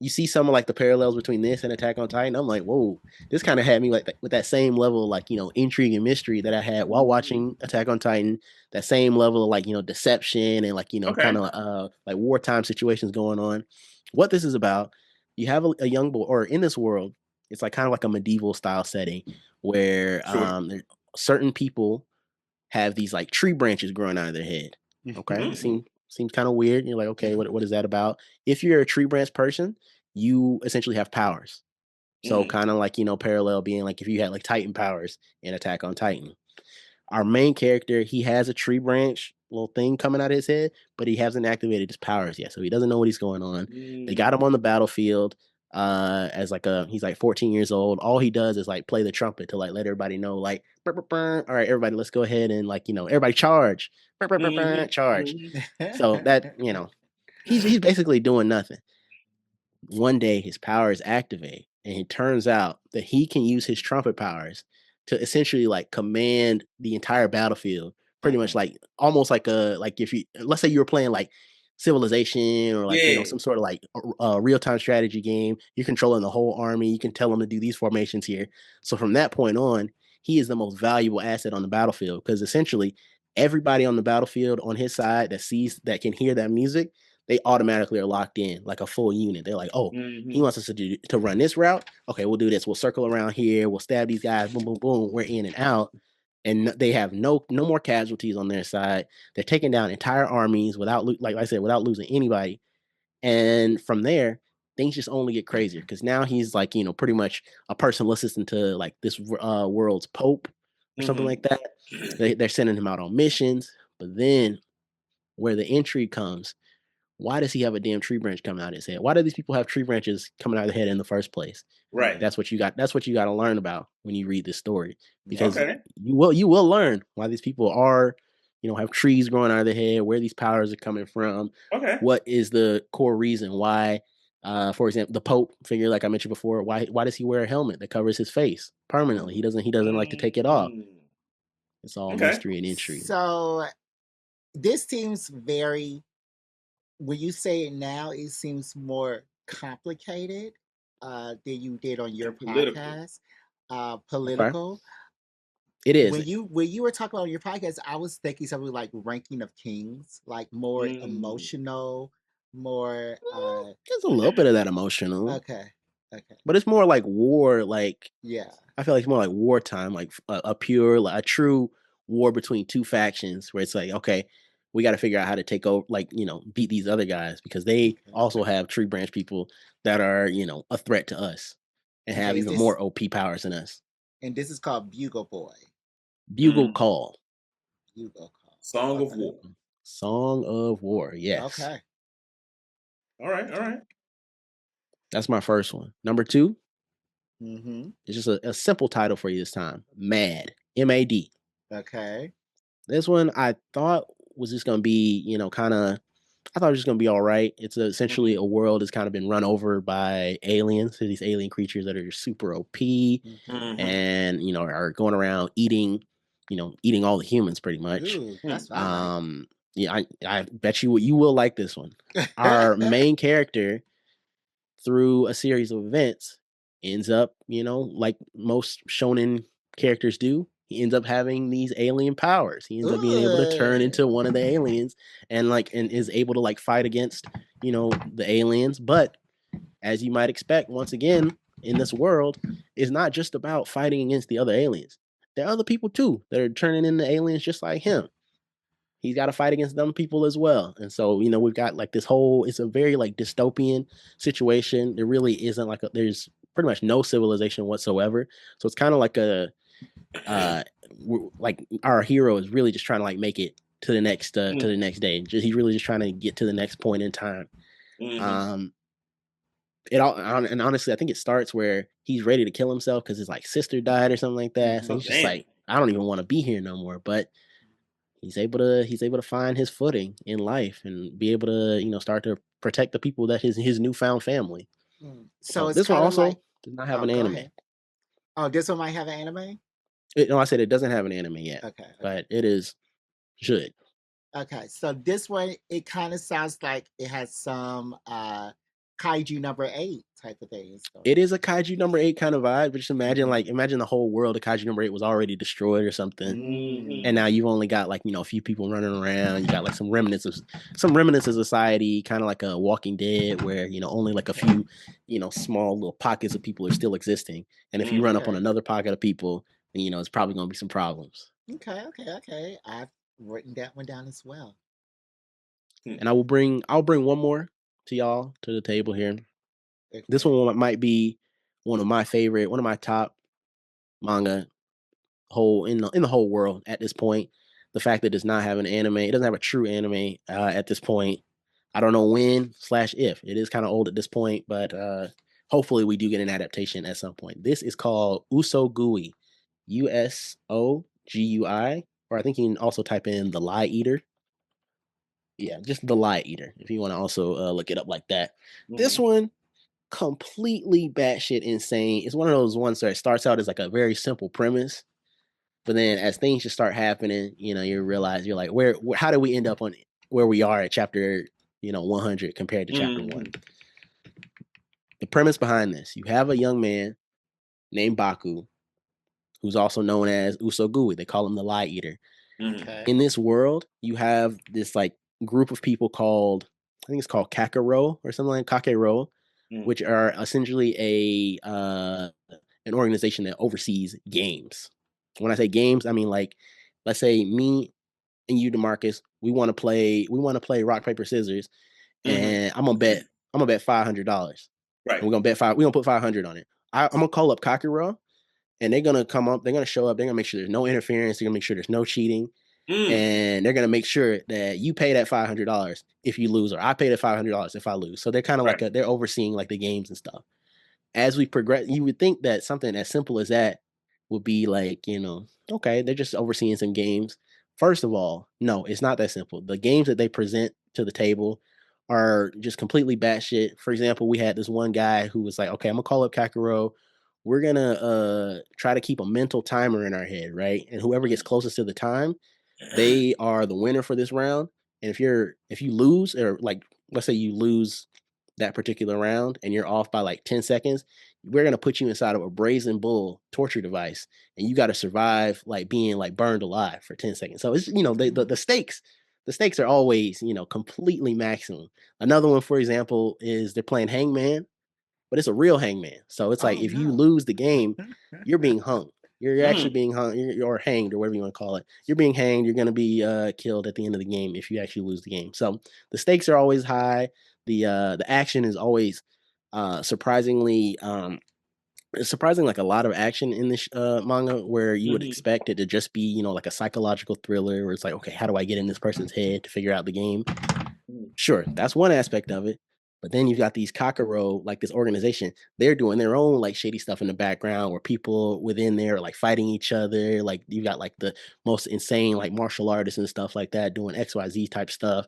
you see some of like the parallels between this and Attack on Titan. I'm like, whoa, this kind of had me like with that same level of like, intrigue and mystery that I had while watching Attack on Titan. That same level of like, deception and like, Okay. kind of like wartime situations going on. What this is about, you have a young boy, or in this world, it's like kind of like a medieval style setting where Sure. certain people have these like tree branches growing out of their head. Okay. It seems kind of weird. You're like, okay, what is that about? If you're a tree branch person, you essentially have powers. So kind of like, parallel being like if you had like Titan powers in Attack on Titan. Our main character, he has a tree branch little thing coming out of his head, but he hasn't activated his powers yet. So he doesn't know what he's going on. They got him on the battlefield as like he's like 14 years old. All he does is like play the trumpet to like let everybody know, like, "Brr, brr, brr. All right, everybody, let's go ahead and like, everybody charge. Brr, brr, brr, brr, charge. So that, he's basically doing nothing. One day his powers activate, and it turns out that he can use his trumpet powers to essentially like command the entire battlefield, pretty much like almost like like if you, let's say you were playing like Civilization or like some sort of like real-time strategy game. You're controlling the whole army. You can tell them to do these formations here. So from that point on, he is the most valuable asset on the battlefield, because essentially everybody on the battlefield on his side that can hear that music, they automatically are locked in like a full unit. They're like, oh, he wants us to run this route. Okay, we'll do this. We'll circle around here. We'll stab these guys. Boom, boom, boom. We're in and out. And they have no more casualties on their side. They're taking down entire armies like I said, without losing anybody. And from there, things just only get crazier, because now he's like, pretty much a person listening to like this world's pope or something like that. They're sending him out on missions. But then where the intrigue comes, why does he have a damn tree branch coming out of his head? Why do these people have tree branches coming out of their head in the first place? Right. That's what you got to learn about when you read this story, because Okay. you will learn why these people are, have trees growing out of their head, where these powers are coming from. Okay. What is the core reason why, for example, the Pope figure, like I mentioned before, why does he wear a helmet that covers his face permanently? He doesn't like to take it off. It's all mystery and intrigue. So this seems very, when you say it now, it seems more complicated than you did on your podcast. Political. Okay. It is. When you were talking about your podcast, I was thinking something like Ranking of Kings, like more emotional, more there's a little bit of that emotional. Okay. But it's more like war, like yeah. I feel like it's more like wartime, like a pure, like a true war between two factions, where it's like, okay, we got to figure out how to take over, like, beat these other guys, because they also have tree branch people that are, a threat to us and have even more OP powers than us. And this is called Bugle Boy. Bugle Call. Bugle Call. Song of War. Song of War, yes. Okay. All right. That's my first one. Number 2. It's just a simple title for you this time. Mad. M-A-D. Okay. This one I thought was just going to be, I thought it was just going to be all right. It's essentially a world that's kind of been run over by aliens. So these alien creatures that are super OP and, are going around eating all the humans pretty much. Ooh, that's right. Yeah, I bet you will like this one. Our main character, through a series of events, ends up, like most shonen characters do, he ends up having these alien powers. He ends up being able to turn into one of the aliens and is able to like fight against, the aliens. But as you might expect, once again, in this world, it's not just about fighting against the other aliens. There are other people too that are turning into aliens just like him. He's got to fight against them people as well. And so, we've got like this it's a very like dystopian situation. There really isn't there's pretty much no civilization whatsoever. So it's kind of like like our hero is really just trying to like make it to the next day. He's really just trying to get to the next point in time. And honestly, I think it starts where he's ready to kill himself because his like sister died or something like that. So he's just like, I don't even want to be here no more. But he's able to find his footing in life and be able to start to protect the people that his newfound family. So it's this one also like, does not have an anime. Oh, this one might have an anime? No, I said it doesn't have an anime yet. Okay. But it should. Okay, so this one, it kind of sounds like it has some kaiju number 8 type of thing. So. It is a kaiju number 8 kind of vibe, but just imagine the whole world of kaiju number 8 was already destroyed or something. And now you've only got a few people running around. You got like some remnants of society, kind of like a Walking Dead, where only like a few small little pockets of people are still existing. And if you run up on another pocket of people, then it's probably going to be some problems. Okay. I've written that one down as well. And I'll bring one more to y'all to the table here. Okay. This one might be one of my top manga in the whole world at this point. The fact that it does not have an anime, it doesn't have a true anime at this point. I don't know when/if. It is kind of old at this point, but hopefully we do get an adaptation at some point. This is called Usogui, Usogui, or I think you can also type in The Lie Eater. Yeah, just The Lie Eater, if you want to also look it up like that. This one, completely batshit insane. It's one of those ones where it starts out as like a very simple premise, but then as things just start happening, you realize you're like, how do we end up on where we are at chapter 100 compared to chapter 1? The premise behind this: you have a young man named Baku, who's also known as Usogui. They call him the Lie Eater. Okay. In this world, you have this like group of people called, I think it's called Kakero or something like Kakero, which are essentially an organization that oversees games. When I say games, I mean like, let's say me and you, DeMarcus, we want to play rock paper scissors, and I'm gonna bet $500. Right. And we're gonna put 500 on it. I'm gonna call up Kakero, and they're gonna come up. They're gonna show up. They're gonna make sure there's no interference. They're gonna make sure there's no cheating. And they're gonna make sure that you pay that $500 if you lose, or I pay that $500 if I lose. So they're kind of like they're overseeing like the games and stuff. As we progress, you would think that something as simple as that would be like, okay, they're just overseeing some games. First of all, no, it's not that simple. The games that they present to the table are just completely batshit. For example, we had this one guy who was like, okay, I'm gonna call up Kakero. We're gonna try to keep a mental timer in our head, right? And whoever gets closest to the time, they are the winner for this round. And if you lose, or like let's say you lose that particular round and you're off by like 10 seconds, we're going to put you inside of a brazen bull torture device, and you got to survive like being like burned alive for 10 seconds. So it's the stakes are always completely maximum. Another one, for example, is they're playing Hangman, but it's a real hangman. So it's like if you lose the game, you're being hung. You're actually being hung, or hanged, or whatever you want to call it. You're being hanged. You're going to be killed at the end of the game if you actually lose the game. So the stakes are always high. The action is always surprisingly like a lot of action in this manga, where you would expect it to just be like a psychological thriller where it's like, okay, how do I get in this person's head to figure out the game? Sure, that's one aspect of it. But then you've got these Kakero, like this organization, they're doing their own like shady stuff in the background where people within there are like fighting each other. Like you've got like the most insane like martial artists and stuff like that doing XYZ type stuff.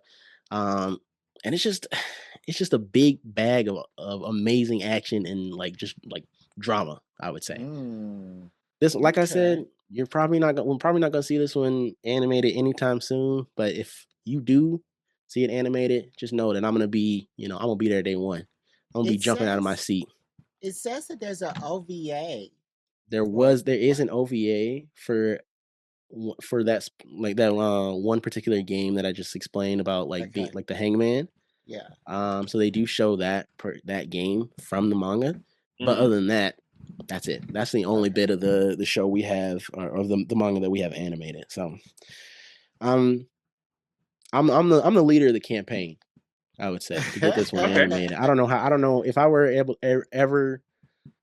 And it's just a big bag of amazing action and like just like drama, I would say. This, like I said, we're probably not gonna see this one animated anytime soon. But if you do see it animated, just know that I'm gonna be there day one. I'm gonna be jumping out of my seat. It says that there's an OVA. There is an OVA for that one particular game that I just explained about, like being like the Hangman. Yeah. So they do show that game from the manga, but other than that, that's it. That's the only bit of the show we have, or the manga that we have animated. So, I'm the leader of the campaign, I would say, to get this one animated. I don't know if I were ever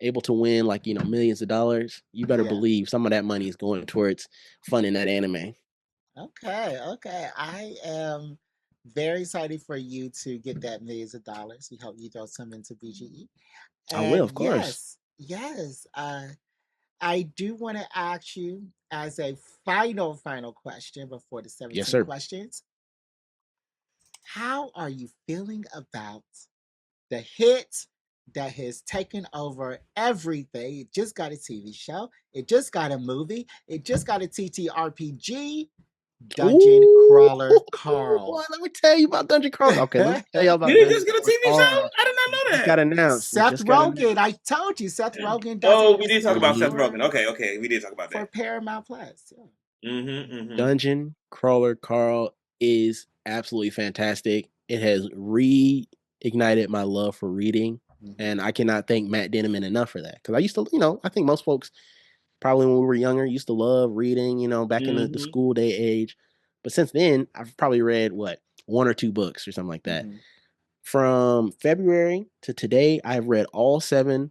able to win like millions of dollars. You better believe some of that money is going towards funding that anime. Okay, okay. I am very excited for you to get that millions of dollars. We hope you throw some into BGE. I will, And of course. yes. I do want to ask you as a final question before the Yes, 17 sir. questions. How are you feeling about the hit that has taken over everything? It just got a TV show. It just got a movie. It just got a TTRPG. Dungeon Ooh, Crawler Carl. boy, let me tell you about Dungeon Crawler. Okay, let me tell you Did about it Dungeon just get a Crawler TV show? Carl. I did not It know just got that. announced. It Seth just got Rogen. announced. I told you, Seth Rogen does Oh, a we did talk about Seth story Rogen. Okay, okay, we did talk about for that. Paramount Plus. Mm-hmm. Dungeon Crawler Carl is absolutely fantastic. It has reignited my love for reading, and I cannot thank Matt Denneman enough for that. Because I used to, I think most folks probably when we were younger used to love reading, back in the Mm-hmm. school day age. But since then, I've probably read what, one or two books or something like that. From February to today, I've read all 7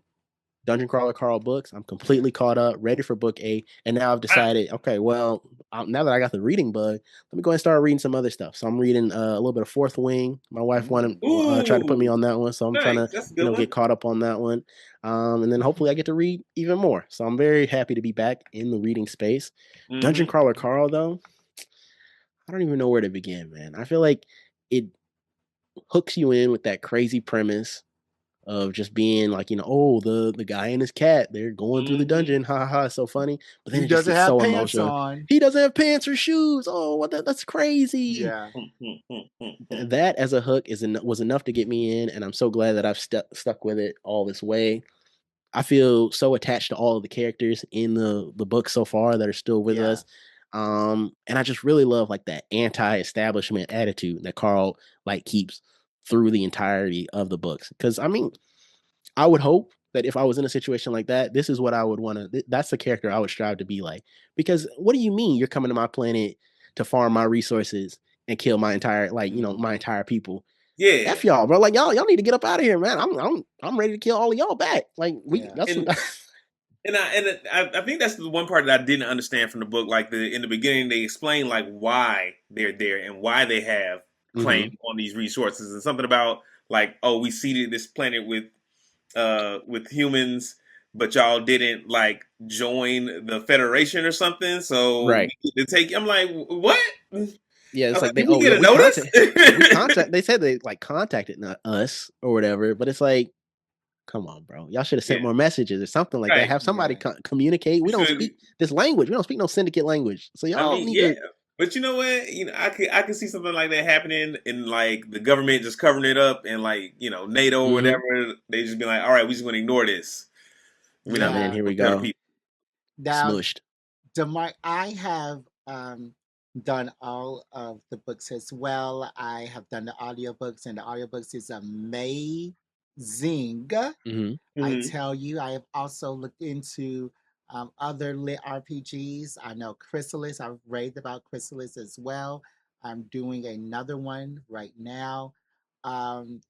Dungeon Crawler Carl books. I'm completely caught up, ready for book 8, and now I've decided, okay, well, now that I got the reading bug, let me go ahead and start reading some other stuff. So I'm reading a little bit of Fourth Wing. My wife wanted tried to put me Ooh, on that one, so I'm trying nice. to That's a good get one. caught up on that one, and then hopefully I get to read even more. So I'm very happy to be back in the reading space. Dungeon Mm-hmm. Crawler Carl, though, I don't even know where to begin, man. I feel like it hooks you in with that crazy premise of just being like, oh, the guy and his cat, they're going through the Mm-hmm. dungeon. Ha ha ha, it's so funny. But then He it just doesn't gets have so pants emotional. on. He doesn't have pants or shoes. Oh, that's crazy. Yeah. That as a hook was enough to get me in, and I'm so glad that I've stuck with it all this way. I feel so attached to all of the characters in the book so far that are still with Yeah. us. And I just really love like that anti-establishment attitude that Carl like keeps through the entirety of the books. Because I mean, I would hope that if I was in a situation like that, this is what I would want to. That's the character I would strive to be like. Because what do you mean you're coming to my planet to farm my resources and kill my entire my entire people? Yeah. F y'all, bro. Like y'all need to get up out of here, man. I'm ready to kill all of y'all back. Like we Yeah. that's And what. I think that's the one part that I didn't understand from the book. Like in the beginning, they explain like why they're there and why they have claim Mhm. on these resources, and something about like, oh, we seeded this planet with humans, but y'all didn't like join the Federation or something, so we Right. need to take. I'm like, what? Yeah, I it's was like like, they did we get a we notice? contact they said they like contacted us or whatever, but it's like, come on, bro. Y'all should have sent Yeah, more messages or something like that. right. Have somebody Yeah. communicate. We We don't should. speak this language. We don't speak no syndicate language. So I y'all mean, need yeah. to. But you know what? I could see something like that happening, and like the government just covering it up, and like NATO or Mm-hmm. whatever, they just be like, all right, we just going to ignore this. We're Oh not man, Yeah. here we tell the go. people. Now, Smushed. DeMar, I have done all of the books as well. I have done the audiobooks, and the audiobooks is amazing. Mm-hmm. I Mm-hmm. tell you, I have also looked into other lit RPGs. I know Chrysalis. I've read about Chrysalis as well. I'm doing another one right now. Um,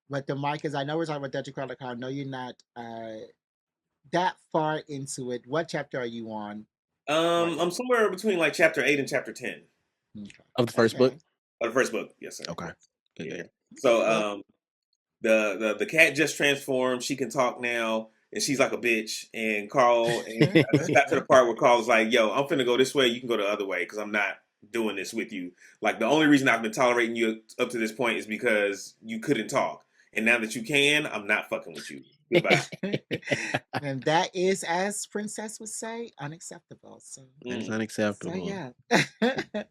but the Marcus, I know we're talking about Dungeon Crawler. I know you're not that far into it. What chapter are you on right I'm somewhere between like chapter 8 and chapter 10 now? Of the first book. Okay. of the first book. Yes, sir. Okay. Yes. Good. Yeah. Good. So Well, the cat just transformed. She can talk now, and she's like a bitch. And Carl, and I just got to the part where Carl's like, "Yo, I'm finna go this way. You can go the other way because I'm not doing this with you. Like the only reason I've been tolerating you up to this point is because you couldn't talk, and now that you can, I'm not fucking with you. Goodbye." and that is, as Princess would say, unacceptable. That's Mm. So unacceptable. yeah.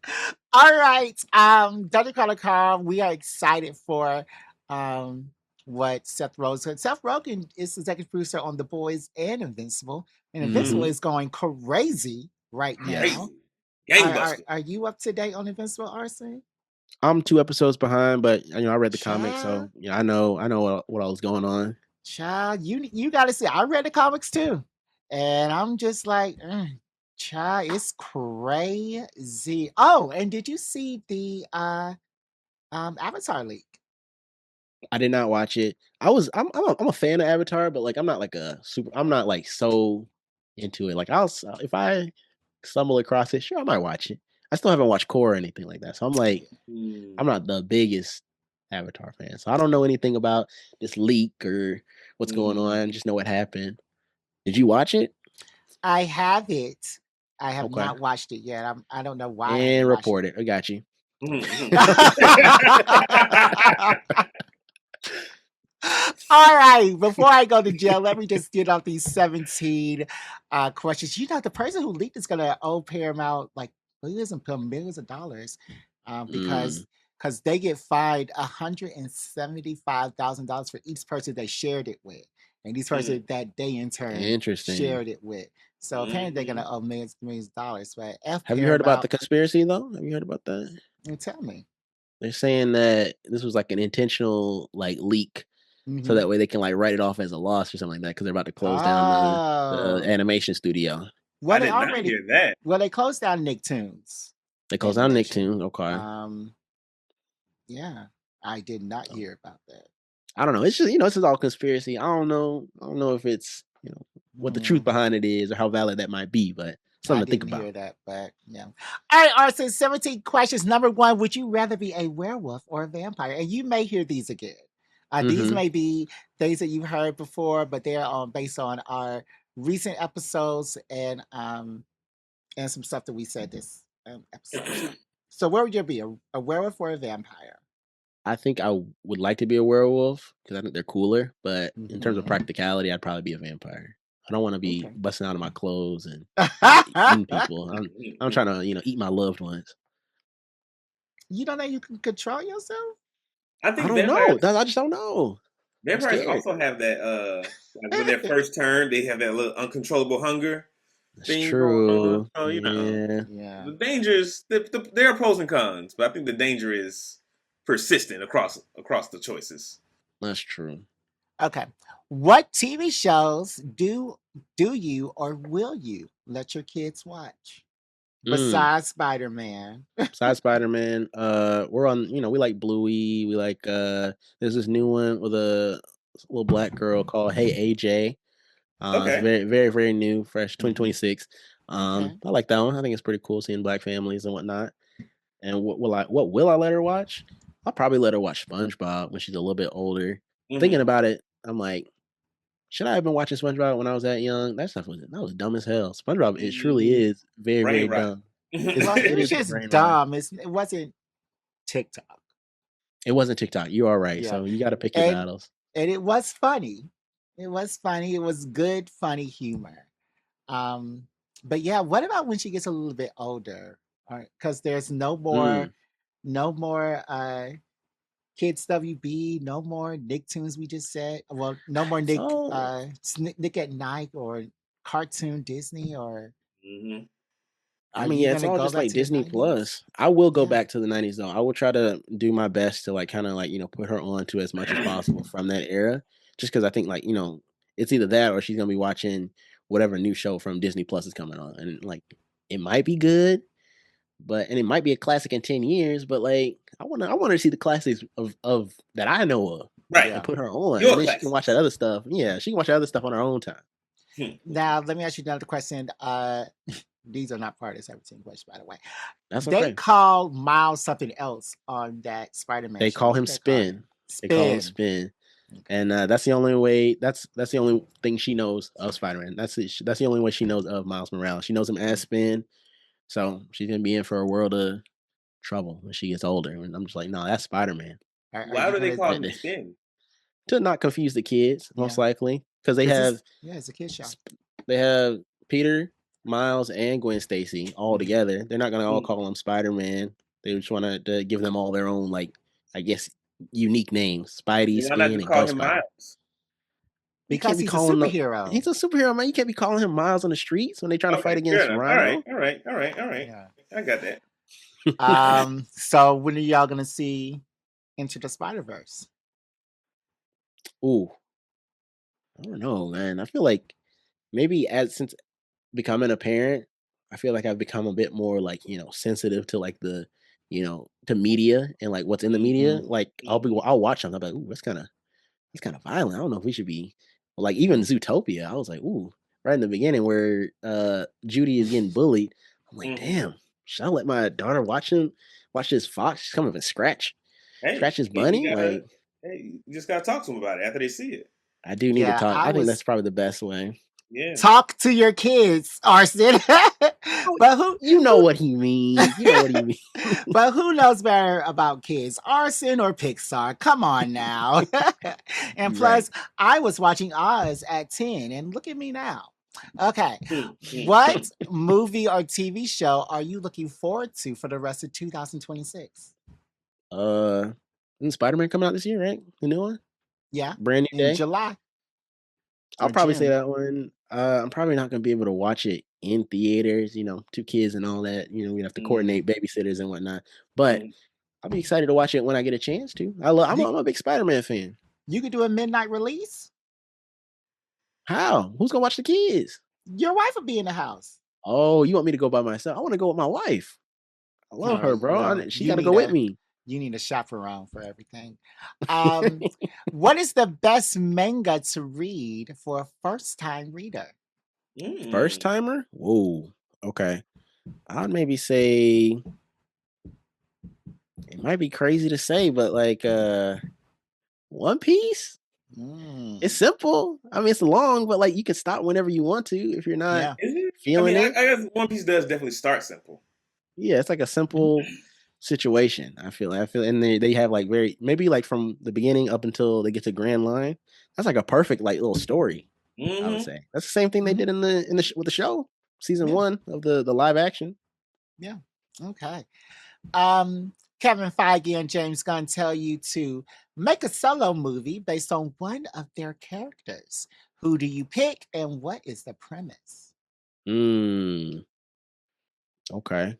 All right. Dungeon Crawler Carl, we are excited for um what Seth Rogen. Seth Rogen is executive producer on The Boys and Invincible. And Invincible Mm-hmm. Mm-hmm. is going crazy right Yes. now. Crazy, gangbuster. Are you up to date on Invincible, Arsene? I'm 2 episodes behind, but I read the comics, so Child, I know what all was going on. child, you gotta see. I read the comics too. And I'm just like, child, it's crazy. Oh, and did you see the Avatar leak? I did not watch it. I'm a fan of Avatar, but like I'm not like a super. I'm not like so into it. Like if I stumble across it, sure I might watch it. I still haven't watched Core or anything like that. So I'm like, Hmm. I'm not the biggest Avatar fan. So I don't know anything about this leak or what's going on. Just know what happened. Did you watch it? I have it. I have Okay. not watched it yet. I don't know why I haven't And watched report it. I got you. Mhm. it. All right. Before I go to jail, let me just get off these 17 questions. You know, the person who leaked is going to owe Paramount like millions of dollars Mm, because they get fined $175,000 for each person they shared it with, and each person that they in turn interesting. shared it with. So apparently they're going to owe millions of dollars. But F Have you heard about the Paramount, conspiracy though? Have you heard about that? tell me. They're saying that this was like an intentional like leak, so Mm-hmm. that way they can like write it off as a loss or something like that because they're about to close down the Oh, animation studio. well, I they did not already hear that. well they closed down Nicktoons They closed down animation. Nicktoon. Okay. Yeah, I did not hear about that. I don't know. It's just this is all conspiracy. I don't know. I don't know if it's what the truth Mm, behind it is or how valid that might be, but I something to think didn't about. hear that, but yeah. All right, Arson, 17 questions. Number one, would you rather be a werewolf or a vampire? And you may hear these again. These Mm-hmm. may be things that you've heard before, but they're based on our recent episodes and some stuff that we said this episode. So where would you be, a werewolf or a vampire? I think I would like to be a werewolf because I think they're cooler, but in terms of Mhm. practicality, I'd probably be a vampire. I don't want to be Okay. busting out of my clothes and eating people. I'm trying to eat my loved ones. You don't know you can control yourself? I I think don't know. I just don't know. I'm vampires scared. also have that like when their first turn, they have that little uncontrollable hunger That's thing going on. true. So Yeah, Yeah. the dangers. There are pros and cons, but I think the danger is persistent across the choices. that's true. Okay. What TV shows do you or will you let your kids watch Mm. besides Spider-Man? Besides Spider Man, we're on. We like Bluey. We like there's this new one with a little black girl called Hey AJ. It's Okay. very, very, very new, fresh, Mhm. 2026. Okay. I like that one. I think it's pretty cool seeing black families and whatnot. And what will I let her watch? I'll probably let her watch SpongeBob when she's a little bit older. Thinking Hmm. about it, I'm like, should I have been watching SpongeBob when I was that young? That was dumb as hell. SpongeBob, it truly Hmm. is very, very Brain rot. dumb. It's Well, it it was is just brain rot. dumb. It wasn't TikTok. It wasn't TikTok. You are right. Yeah. So you got to pick your And battles. and it was funny. It was funny. It was good, funny humor. Um, but yeah, what about when she gets a little bit older? Because there's Mm. no more Kids WB, no more Nicktoons. We just said, well, no more So Nick at Night or cartoon Disney. Or Hmm. I are mean, you yeah, it's gonna all go just back like to the Disney '90s? Plus. I will go Yeah. back to the '90s though. I will try to do my best to like kind of like put her on to as much as possible from that era, just because I think like it's either that or she's gonna be watching whatever new show from Disney Plus is coming on, and like it might be good, and it might be a classic in 10 years. But like I want to see the classics of that I know of Right. and Yeah. put her on, and Your then she can watch that classics. other stuff. Yeah, she can watch that other stuff on her own time. Now let me ask you another question. These are not part of the 17 questions, by the way. That's They okay. call Miles something else on that Spider-Man They show. call What do him they call him? Spin. They call him Spin. Spin. Okay. And that's the only way. That's the only thing she knows of Spider-Man. That's the only way she knows of Miles Morales. She knows him as Spin, so she's gonna be in for a world of trouble when she gets older. And I'm just like, no, that's Spider-Man. Are Why you do they gonna? call And him Spin? to not confuse the kids, most Yeah. likely, because Because it's a kid show. they have Peter, Miles, and Gwen Stacy all Mhm. together. They're not gonna all Mm. call them Spider-Man. They just want to give them all their own like, I guess, unique names: Spidey, Why not Spin, just and call Ghost him Spider. Miles? You can't Because be he's a calling the superhero. he's a superhero, man. You can't be calling him Miles on the streets when they trying to fight Okay, fair against enough. All right, Rhino. all right, all right, all right. Yeah. I got that. So when are y'all gonna see Into the Spider-Verse? Ooh, I don't know, man. I feel like maybe as since becoming a parent, I feel like I've become a bit more like sensitive to like to media and like what's in the media. Mm-hmm. Like I'll watch something. I'm like, ooh, that's kind of violent. I don't know if we should be like Yeah. even Zootopia. I was like, ooh, right in the beginning where Judy is getting bullied. I'm like, Hmm. damn. should I let my daughter watch this fox? She's coming up and scratch Hey, his bunny? you gotta, Like, hey, you just gotta talk to them about it after they see it. I do need to Yeah, talk. I I think that's was probably the best way. Yeah. talk to your kids, Arsene. Oh, But who you know who what he means. You know what he means. but who knows better about kids, Arsene or Pixar? Come on now. And Right. plus, I was watching Oz at 10, and look at me now. Okay. What movie or TV show are you looking forward to for the rest of 2026? Isn't Spider-Man coming out this year, right? The new one? Yeah, Brand new in day. July I'll or probably say June. that one. I'm probably not gonna be able to watch it in theaters, 2 kids and all that. We have to coordinate babysitters and whatnot. But I'll be excited to watch it when I get a chance to. I'm You a big Spider-Man fan. you could do a midnight release. How? Who's gonna watch the kids? Your wife will be in the house. Oh, you want me to go by myself? I want to go with my wife. I love No, her, bro. no, She got to go with me. you need a chaperone for everything. Um, what is the best manga to read for a first time reader? First timer? Whoa. Okay. I'd maybe say it might be crazy to say, but like One Piece? It's simple. I mean, it's long, but like you can stop whenever you want to if you're not Yeah. Is it? I feeling mean, I it. guess One Piece does definitely start simple. Yeah, it's like a simple situation. And they have like maybe like from the beginning up until they get to Grand Line. That's like a perfect like little story. I would say that's the same thing they did with the show season Yeah. 1 of the live action. Yeah. Okay. Kevin Feige and James Gunn tell you to make a solo movie based on one of their characters. Who do you pick and what is the premise? Okay.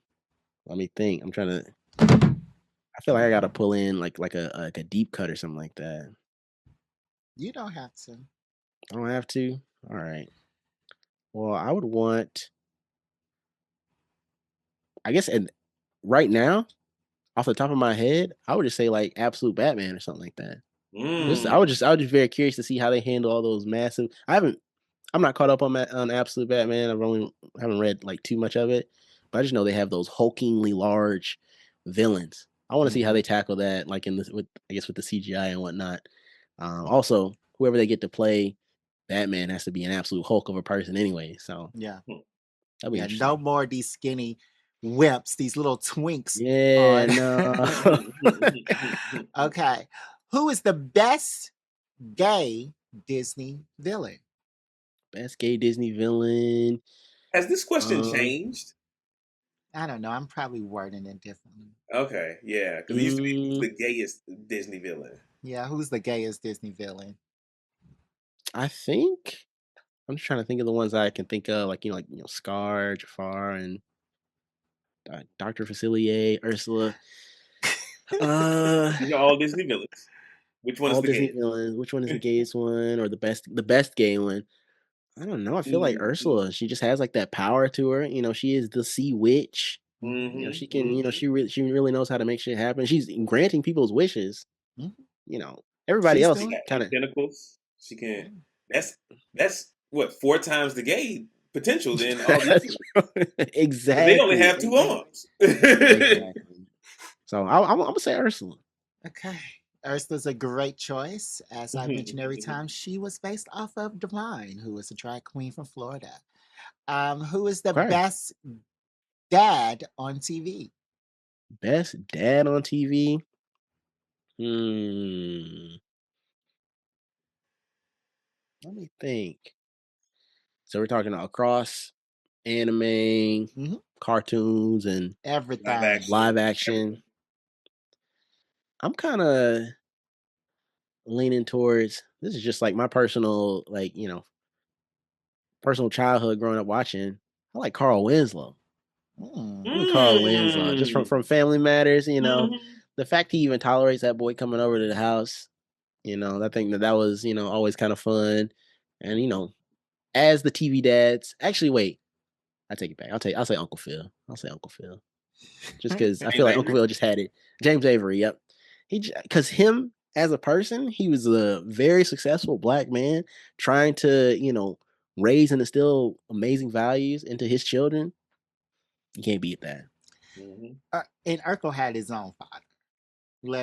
Let me think. I'm trying to. I feel like I gotta pull in like a deep cut or something like that. You don't have to. I don't have to. All right. Well, I would want. I guess, and right now, off the top of my head, I would just say like Absolute Batman or something like that. I would just very curious to see how they handle all those massive. I'm not caught up on Absolute Batman. Haven't read like too much of it, but I just know they have those hulkingly large villains. I want to see how they tackle that, like in this with I guess with the CGI and whatnot. Also, whoever they get to play Batman has to be an absolute Hulk of a person anyway. So Yeah. that'll be Yeah. interesting. No more these skinny wimps, these little twinks. Yeah, no. Okay. Who is the best gay Disney villain? Best gay Disney villain. Has this question changed? I don't know. I'm probably wording it differently. Okay, yeah, because it used to be the gayest Disney villain. Yeah, who's the gayest Disney villain? I think I'm just trying to think of the ones that I can think of, like Scar, Jafar, and Dr. Facilier, Ursula. These are all Disney villains. Which one is All the Disney gayest? villains. Which one is the gayest one or the best gay one? I don't know. I feel like Ursula. She just has like that power to her. She is the sea witch. She can. She really knows how to make shit happen. She's granting people's wishes. Everybody She's else doing Got kind of tentacles. She can. That's what 4 times the gay potential than all these people. exactly. They only have 2 arms. Exactly. So I'm gonna say Ursula. Okay. Ursula's a great choice. As I mentioned every time, she was based off of Divine, who is a drag queen from Florida. Who is the best dad on TV? Best dad on TV? Let me think. So we're talking across anime, cartoons, and everything. Live action. I'm kind of leaning towards this is just like my personal personal childhood growing up watching. I like Carl Winslow. Carl Winslow, just from Family Matters, the fact he even tolerates that boy coming over to the house, I think that was always kind of fun, and as the TV dads, actually wait, I take it back. I'll say Uncle Phil. I'll say Uncle Phil, just because I feel like Uncle Phil just had it. James Avery, yep, because him as a person, he was a very successful black man trying to raise and instill amazing values into his children. You can't beat that. And Urkel had his own father.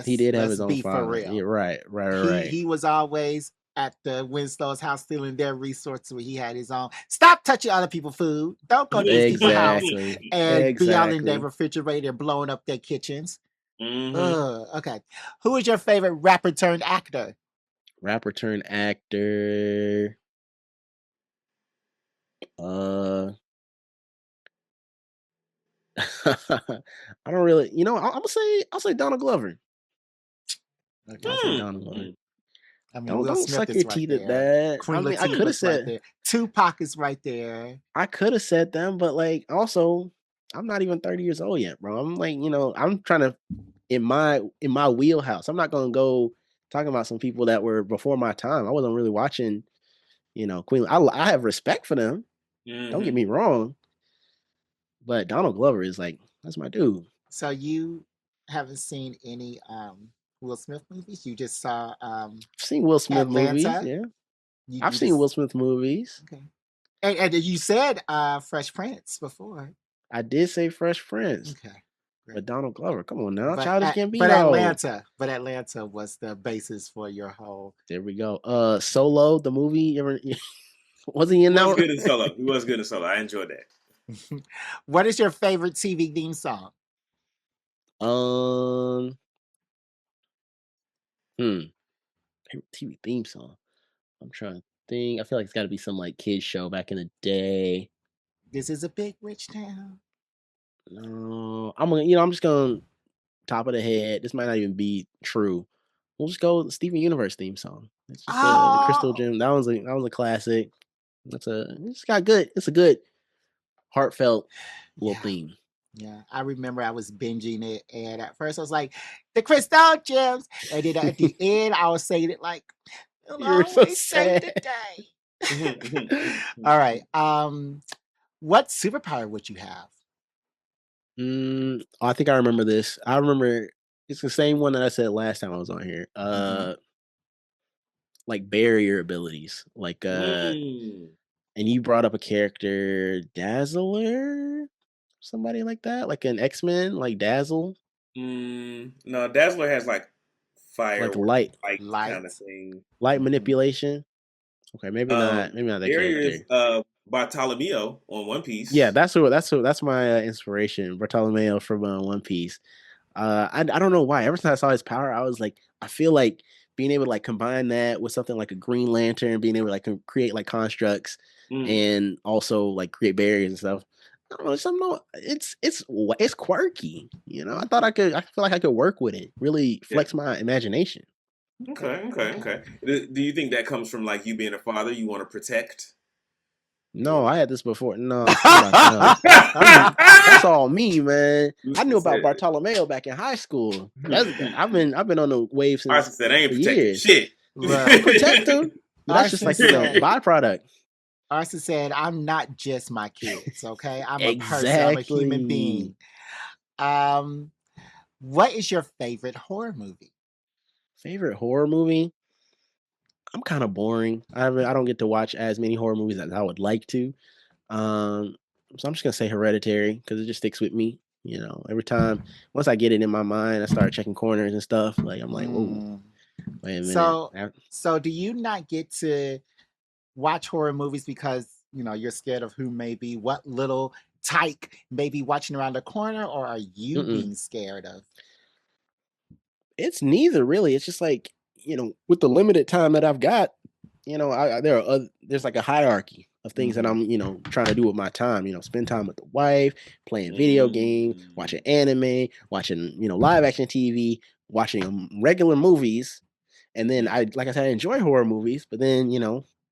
He did have Let's his own be for father. real. Yeah, right. He was always at the Winslow's house stealing their resources where he had his own. Stop touching other people's food. Don't go to these people's house and be all in their refrigerator blowing up their kitchens. Okay. Who is your favorite rapper turned actor? Rapper turned actor. I don't really, I'll say Donald Glover. Okay. I'll say Donald Glover. I mean, Will Don't Smith suck is your right teeth there. at that. Queen I mean, I Latifah could have is right said there. Tupac is right there. I could have said them, but like also, I'm not even 30 years old yet, bro. I'm like, I'm trying to in my wheelhouse. I'm not gonna go talking about some people that were before my time. I wasn't really watching, Queen. I have respect for them. Don't get me wrong, but Donald Glover is like that's my dude. So you haven't seen any Will Smith movies? You just saw I've seen Will Smith movies, yeah. I've seen Will Smith movies. Okay. And you said Fresh Prince before. I did say Fresh Prince. Okay. Great. But Donald Glover, come on now. Childish Gambino. But Atlanta was the basis for your whole. There we go. Solo, the movie. Was he in that? He was good in Solo. He was good in Solo. I enjoyed that. What is your favorite TV theme song? Favorite TV theme song. I'm trying to think. I feel like it's got to be some like kids show back in the day. This is a big rich town. No, I'm just going top of the head. This might not even be true. We'll just go with the Steven Universe theme song. It's just the Crystal Gem. That was a classic. It's a good heartfelt little theme. Yeah, I remember I was binging it, and at first I was like, "The Crystal Gems," and then at the end I was saying it like, "You're so sad." The day. All right. What superpower would you have? I think I remember this. I remember it's the same one that I said last time I was on here. Like barrier abilities, like and you brought up a character, Dazzler, somebody like that, like an X-Men, like Dazzle. No, Dazzler has like fire, like light kind of thing, light manipulation. Okay, maybe not that character. Is Bartolomeo on One Piece. Yeah, that's my inspiration, Bartolomeo from One Piece. I don't know why. Ever since I saw his power, I was like, I feel like being able to like combine that with something like a Green Lantern, being able to like create like constructs and also like create barriers and stuff. I don't know. It's quirky. I thought I feel like I could work with it. Really flex my imagination. Okay. Do you think that comes from like you being a father? You want to protect? No, I had this before. No, that's all me, man. I knew about Bartolomeo back in high school. I've been on the wave since Arsene said, "I ain't protecting years. Shit. I protect them. That's just like byproduct." Arsene said, "I'm not just my kids. Okay, I'm a person. I'm a human being." What is your favorite horror movie? Favorite horror movie? I'm kind of boring. I don't get to watch as many horror movies as I would like to. So I'm just gonna say Hereditary because it just sticks with me. Every time once I get it in my mind, I start checking corners and stuff. Like I'm like, whoa, wait a minute. So do you not get to watch horror movies because you're scared of who may be what little tyke may be watching around the corner, or are you being scared of? It's neither really. It's just like with the limited time that I've got, there's like a hierarchy of things that I'm trying to do with my time. Spend time with the wife, playing video games, watching anime, watching live action TV, watching regular movies, and then I enjoy horror movies, but then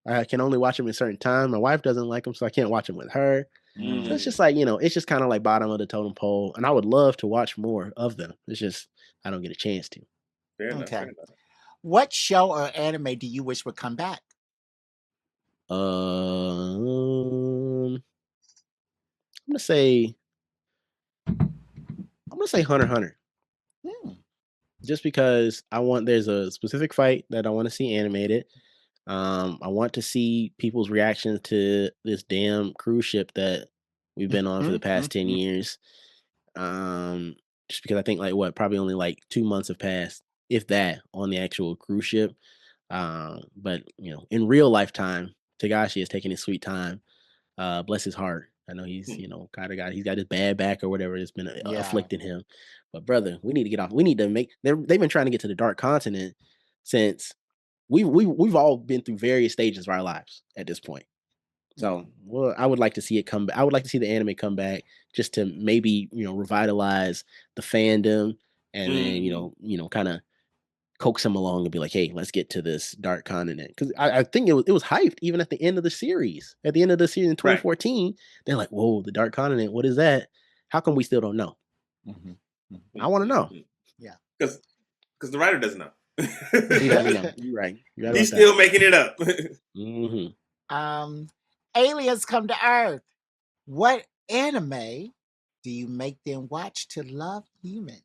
I can only watch them at a certain time. My wife doesn't like them, so I can't watch them with her. So it's just like it's just kind of like bottom of the totem pole, and I would love to watch more of them. It's just I don't get a chance to. Fair enough. What show or anime do you wish would come back? I'm gonna say Hunter x Hunter. Just because there's a specific fight that I want to see animated. I want to see people's reactions to this damn cruise ship that we've been on for the past 10 years. Just because I think probably only like 2 months have passed, if that, on the actual cruise ship. But in real lifetime, Tagashi is taking his sweet time. Bless his heart. I know he's kind of he's got his bad back or whatever that's been afflicting him. But brother, we need to get off. We need to make. They've been trying to get to the Dark Continent since we've all been through various stages of our lives at this point. So, well, I would like to see it come back. I would like to see the anime come back just to maybe revitalize the fandom, and then kind of coax them along and be like, hey, let's get to this Dark Continent. Because I think it was hyped even at the end of the series. At the end of the series in 2014, they're like, whoa, the Dark Continent, what is that? How come we still don't know? I want to know. Yeah, because the writer doesn't know. He doesn't know. You're right. He's still making it up. Aliens come to Earth. What anime do you make them watch to love humans?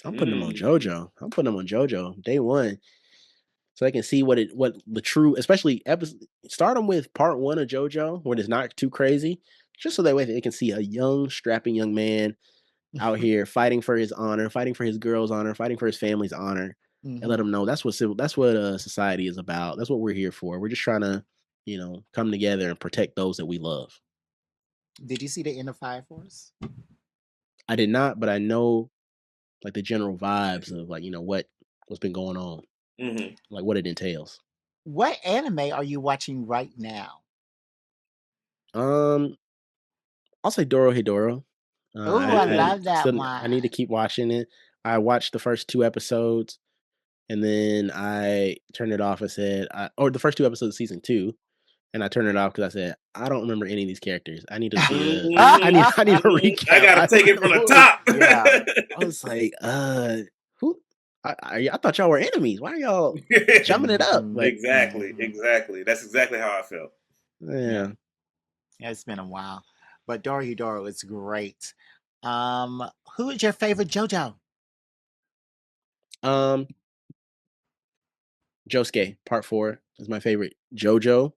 I'm putting them on JoJo. I'm putting them on JoJo day one, so they can see what the true, especially start them with part 1 of JoJo when it's not too crazy, just so that way they can see a young, strapping young man out here fighting for his honor, fighting for his girl's honor, fighting for his family's honor, and let them know that's what society is about. That's what we're here for. We're just trying to, come together and protect those that we love. Did you see the End of Fire Force? I did not, but I know like the general vibes of what's been going on, like what it entails. What anime are you watching right now? I'll say Dorohedoro. I love that one. I need to keep watching it. I watched the first 2 episodes, and then I turned it off. I said, the first 2 episodes of season 2, and I turned it off because I said, I don't remember any of these characters. I need to see I need a recap. I gotta take it from the top. Yeah. I was like, who? I thought y'all were enemies. Why are y'all jumping it up? Like, exactly. That's exactly how I felt. Yeah. It's been a while, but Dorohedoro is great. Who is your favorite JoJo? Josuke Part 4 is my favorite JoJo,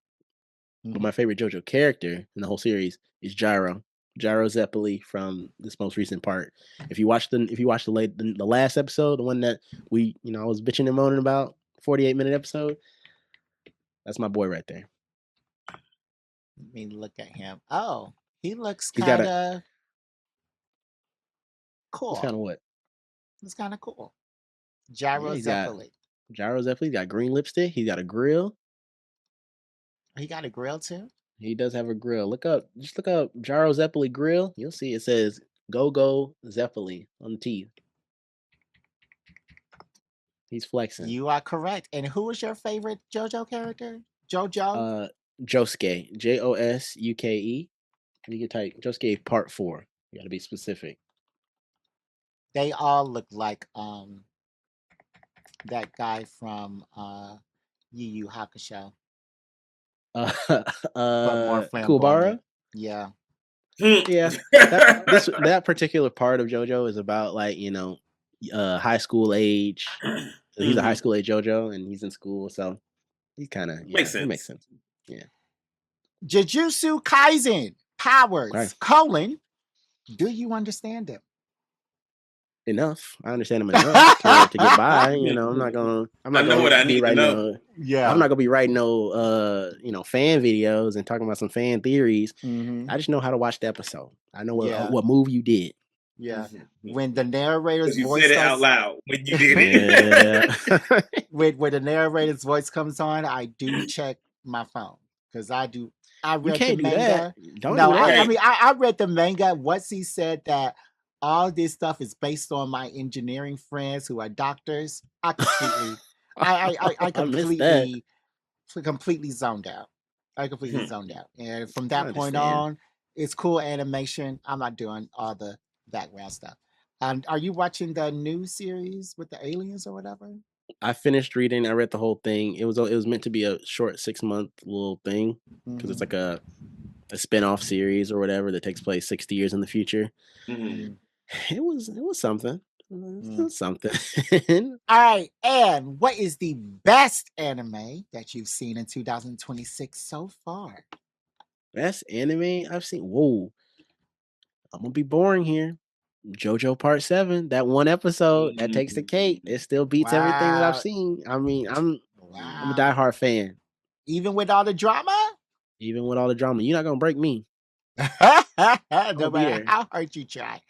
but my favorite JoJo character in the whole series is Gyro Zeppeli from this most recent part. If you watch the last episode, the one that I was bitching and moaning about, 48-minute episode, that's my boy right there. Let me look at him. Oh, he looks kind of cool. It's kind of what? It's kind of cool. Gyro Zeppeli. Gyro Zeppeli's got green lipstick. He's got a grill. He got a grill too? He does have a grill. Just look up Gyro Zeppeli grill. You'll see it says Go Zeppeli on the teeth. He's flexing. You are correct. And who is your favorite JoJo character? JoJo? Josuke. Josuke. You can type Josuke Part 4. You gotta be specific. They all look like that guy from Yu Yu Hakusho. Kuwabara? Yeah. Yeah. That particular part of JoJo is about high school age. He's a high school age JoJo, and he's in school, so he kind of makes sense. It makes sense. Yeah. Jujutsu Kaisen powers : do you understand them? Enough. I understand them enough to get by. I'm not gonna be writing I'm not gonna be writing fan videos and talking about some fan theories. I just know how to watch the episode. I know what move you did. Yeah. When the narrator's voice said it out loud when you did it. when the narrator's voice comes on, I do check my phone because I read the manga. I read the manga. Once he said that all this stuff is based on my engineering friends who are doctors, I completely zoned out. I completely zoned out. And from that point on, it's cool animation. I'm not doing all the background stuff. Are you watching the new series with the aliens or whatever? I finished reading. I read the whole thing. It was meant to be a short 6-month little thing because it's like a spin-off series or whatever that takes place 60 years in the future. It was something. It was something. All right, and what is the best anime that you've seen in 2026 so far? Best anime I've seen? Whoa. I'm gonna be boring here. JoJo Part 7, that one episode that takes the cake. It still beats everything that I've Wow. seen. I mean, I'm a Wow. diehard fan. Even with all the drama? Even with all the drama, you're not gonna break me. No I'll be matter there. how hard you try.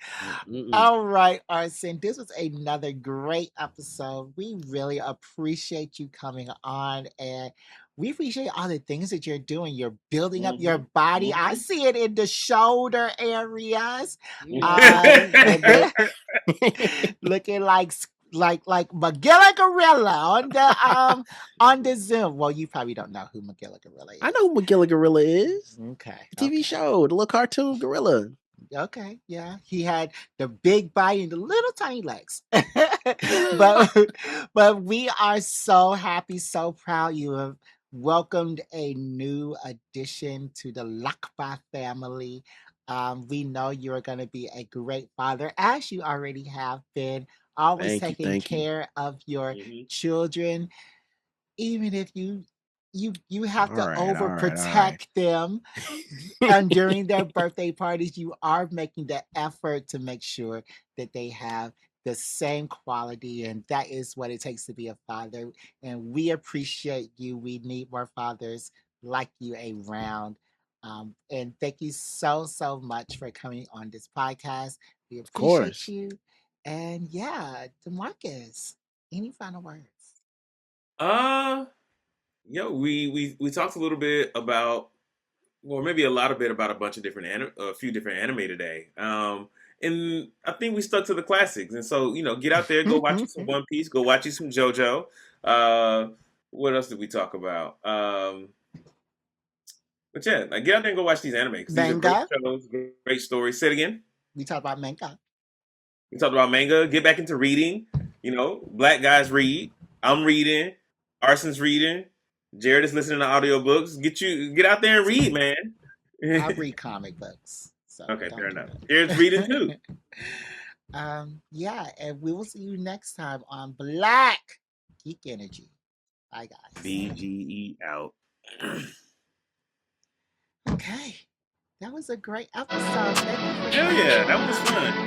Mm-mm. All right, Arsene, this was another great episode. We really appreciate you coming on, and we appreciate all the things that you're doing. You're building up your body. I see it in the shoulder areas. Looking like Magilla Gorilla on the Zoom. Well, you probably don't know who Magilla Gorilla is. I know who Magilla Gorilla is. Okay. The TV show, the little cartoon gorilla. Okay, yeah. He had the big body and the little tiny legs. but we are so happy, so proud you have welcomed a new addition to the Lakpa family. We know you're going to be a great father, as you already have been, always taking care of your children, even if you have to overprotect them. And during their birthday parties, you are making the effort to make sure that they have the same quality, and that is what it takes to be a father. And we appreciate you. We need more fathers like you around. And thank you so much for coming on this podcast. We appreciate you. And yeah, DeMarcus, any final words? We talked a little bit about, well, maybe a lot of bit about a few different anime today. And I think we stuck to the classics. And so, get out there, go watch you some One Piece, go watch you some JoJo. What else did we talk about? But yeah, get out there and go watch these anime because these are great shows, great stories. Say it again. We talked about manga. We talked about manga. Get back into reading. Black guys read. I'm reading. Arsen's reading. Jared is listening to audiobooks. Get out there and read, man. I read comic books. So okay, fair enough. Jared's reading too. Yeah, and we will see you next time on Black Geek Energy. Bye, guys. BGE out. Okay, that was a great episode. Hell yeah, that was fun.